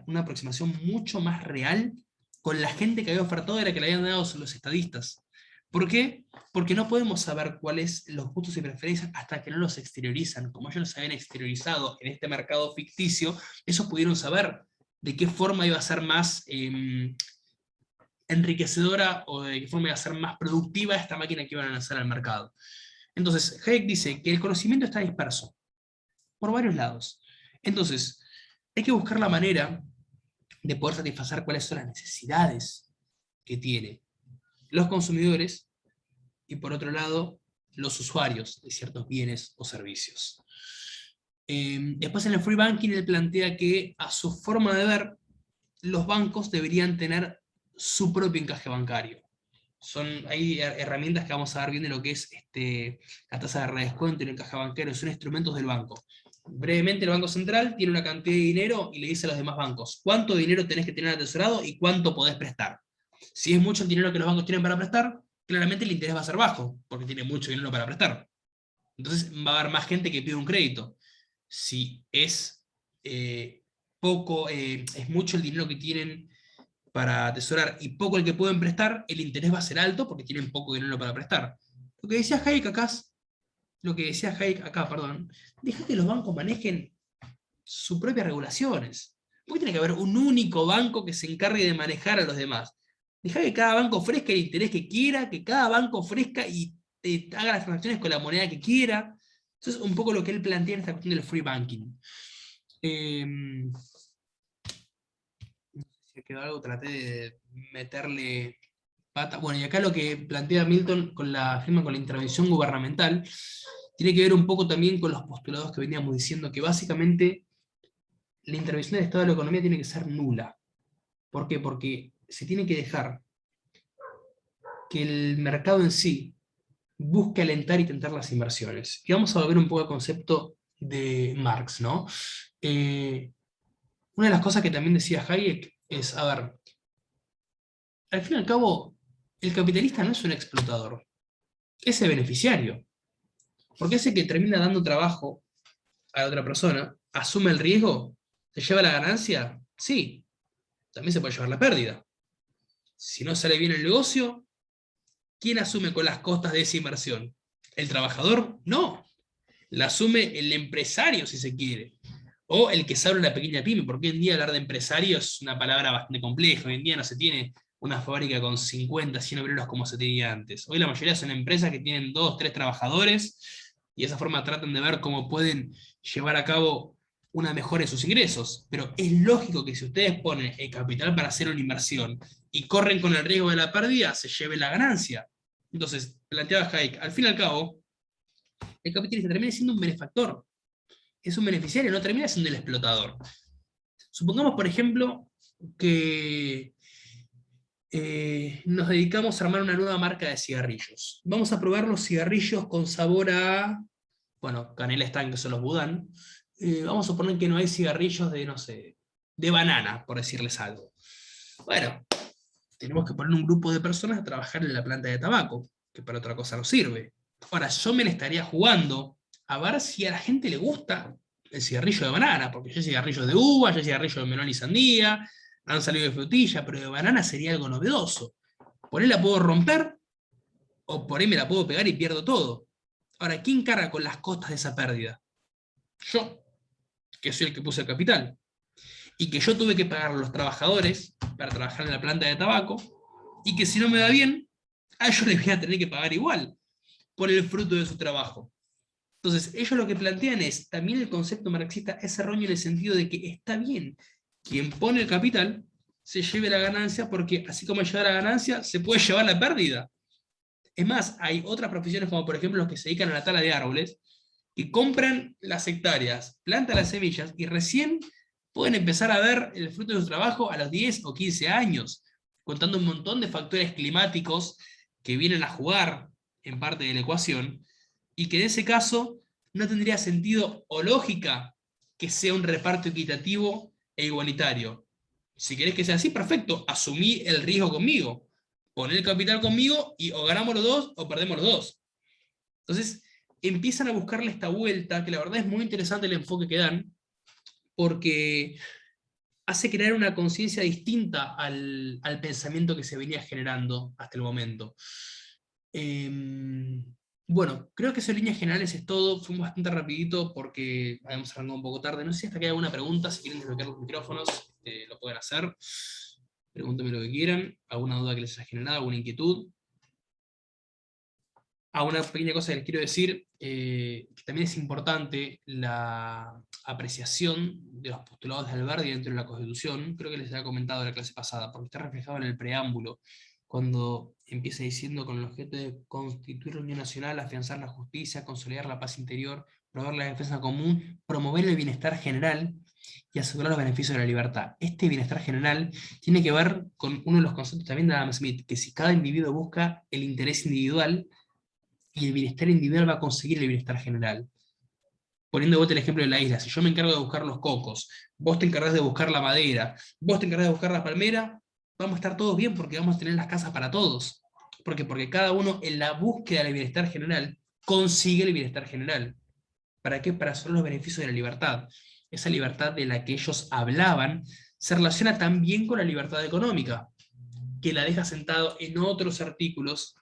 S1: una aproximación mucho más real con la gente que había ofertado de la que le habían dado los estadistas. ¿Por qué? Porque no podemos saber cuáles los gustos y preferencias hasta que no los exteriorizan. Como ellos los habían exteriorizado en este mercado ficticio, ellos pudieron saber de qué forma iba a ser más enriquecedora o de qué forma iba a ser más productiva esta máquina que iban a lanzar al mercado. Entonces, Hayek dice que el conocimiento está disperso por varios lados. Entonces, hay que buscar la manera de poder satisfacer cuáles son las necesidades que tienen los consumidores y, por otro lado, los usuarios de ciertos bienes o servicios. Después, en el free banking, él plantea que, a su forma de ver, los bancos deberían tener su propio encaje bancario. Hay herramientas que vamos a ver bien de lo que es la tasa de redescuento y el encaje bancario, son instrumentos del banco. Brevemente, el Banco Central tiene una cantidad de dinero y le dice a los demás bancos cuánto dinero tenés que tener atesorado y cuánto podés prestar. Si es mucho el dinero que los bancos tienen para prestar, claramente el interés va a ser bajo, porque tiene mucho dinero para prestar. Entonces va a haber más gente que pide un crédito. Si es mucho el dinero que tienen para atesorar y poco el que pueden prestar, el interés va a ser alto porque tienen poco dinero para prestar. Lo que decía Hayek acá, deja que los bancos manejen sus propias regulaciones. ¿Por qué tiene que haber un único banco que se encargue de manejar a los demás? Deja que cada banco ofrezca el interés que quiera, que cada banco ofrezca y haga las transacciones con la moneda que quiera. Eso es un poco lo que él plantea en esta cuestión del free banking. No sé si quedó algo, traté de meterle pata. Bueno, y acá lo que plantea Milton con la intervención gubernamental tiene que ver un poco también con los postulados que veníamos diciendo, que básicamente la intervención del Estado de la economía tiene que ser nula. ¿Por qué? Porque se tiene que dejar que el mercado en sí busque alentar y tentar las inversiones. Y vamos a volver un poco al concepto de Marx, ¿no? Una de las cosas que también decía Hayek es, a ver, al fin y al cabo, el capitalista no es un explotador, es el beneficiario. Porque ese que termina dando trabajo a la otra persona, asume el riesgo, ¿se lleva la ganancia? Sí, también se puede llevar la pérdida. Si no sale bien el negocio, ¿quién asume con las costas de esa inversión? ¿El trabajador? No. La asume el empresario, si se quiere. O el que sabe una pequeña pyme, porque hoy en día hablar de empresario es una palabra bastante compleja. Hoy en día no se tiene una fábrica con 50, 100 obreros como se tenía antes. Hoy la mayoría son empresas que tienen 2, 3 trabajadores, y de esa forma tratan de ver cómo pueden llevar a cabo una mejora en sus ingresos. Pero es lógico que si ustedes ponen el capital para hacer una inversión y corren con el riesgo de la pérdida, se lleve la ganancia. Entonces, planteaba Hayek, al fin y al cabo, el capitalista termina siendo un benefactor. Es un beneficiario, no termina siendo el explotador. Supongamos, por ejemplo, que nos dedicamos a armar una nueva marca de cigarrillos. Vamos a probar los cigarrillos con sabor a, bueno, canela están, que son los Budán. Vamos a suponer que no hay cigarrillos de, no sé, de banana, por decirles algo. Bueno, tenemos que poner un grupo de personas a trabajar en la planta de tabaco, que para otra cosa no sirve. Ahora, yo me le estaría jugando a ver si a la gente le gusta el cigarrillo de banana, porque ya hay cigarrillos de uva, ya hay cigarrillos de melón y sandía, han salido de frutilla, pero de banana sería algo novedoso. Por ahí la puedo romper, o por ahí me la puedo pegar y pierdo todo. Ahora, ¿quién carga con las costas de esa pérdida? Yo, que soy el que puse el capital. Y que yo tuve que pagar a los trabajadores para trabajar en la planta de tabaco, y que si no me va bien, a ellos les voy a tener que pagar igual, por el fruto de su trabajo. Entonces, ellos lo que plantean es, también el concepto marxista es erróneo en el sentido de que está bien, quien pone el capital se lleve la ganancia, porque así como lleva la ganancia, se puede llevar la pérdida. Es más, hay otras profesiones, como por ejemplo los que se dedican a la tala de árboles, que compran las hectáreas, plantan las semillas, y recién pueden empezar a ver el fruto de su trabajo a los 10 o 15 años, contando un montón de factores climáticos que vienen a jugar en parte de la ecuación, y que en ese caso no tendría sentido o lógica que sea un reparto equitativo e igualitario. Si querés que sea así, perfecto, asumí el riesgo conmigo, poné el capital conmigo y o ganamos los dos o perdemos los dos. Entonces empiezan a buscarle esta vuelta, que la verdad es muy interesante el enfoque que dan, porque hace crear una conciencia distinta al pensamiento que se venía generando hasta el momento. Bueno, creo que eso en líneas generales es todo. Fue bastante rapidito porque habíamos arrancado un poco tarde. No sé si hasta que hay alguna pregunta, si quieren desbloquear los micrófonos, lo pueden hacer. Pregúntenme lo que quieran, alguna duda que les haya generado, alguna inquietud. Una pequeña cosa que les quiero decir, que también es importante la apreciación de los postulados de Alberdi dentro de la Constitución. Creo que les había comentado en la clase pasada, porque está reflejado en el preámbulo, cuando empieza diciendo: con el objeto de constituir la Unión Nacional, afianzar la justicia, consolidar la paz interior, promover la defensa común, promover el bienestar general y asegurar los beneficios de la libertad. Este bienestar general tiene que ver con uno de los conceptos también de Adam Smith, que si cada individuo busca el interés individual, y el bienestar individual va a conseguir el bienestar general. Poniendo vos el ejemplo de la isla, si yo me encargo de buscar los cocos, vos te encargás de buscar la madera, vos te encargás de buscar la palmera, vamos a estar todos bien porque vamos a tener las casas para todos. Porque cada uno en la búsqueda del bienestar general consigue el bienestar general. ¿Para qué? Para asegurar los beneficios de la libertad. Esa libertad de la que ellos hablaban se relaciona también con la libertad económica, que la deja sentado en otros artículos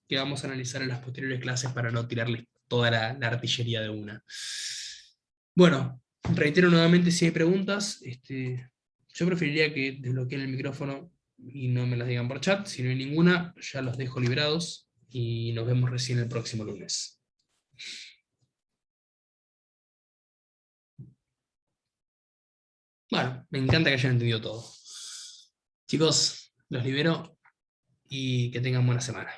S1: que vamos a analizar en las posteriores clases para no tirarles toda la artillería de una. Bueno, reitero nuevamente, si hay preguntas, yo preferiría que desbloqueen el micrófono y no me las digan por chat. Si no hay ninguna, ya los dejo liberados y nos vemos recién el próximo lunes. Bueno, me encanta que hayan entendido todo. Chicos, los libero y que tengan buena semana.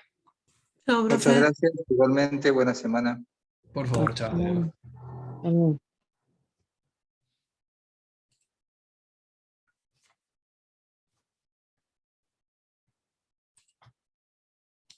S3: Muchas gracias, igualmente, buena semana.
S1: Por favor, chao.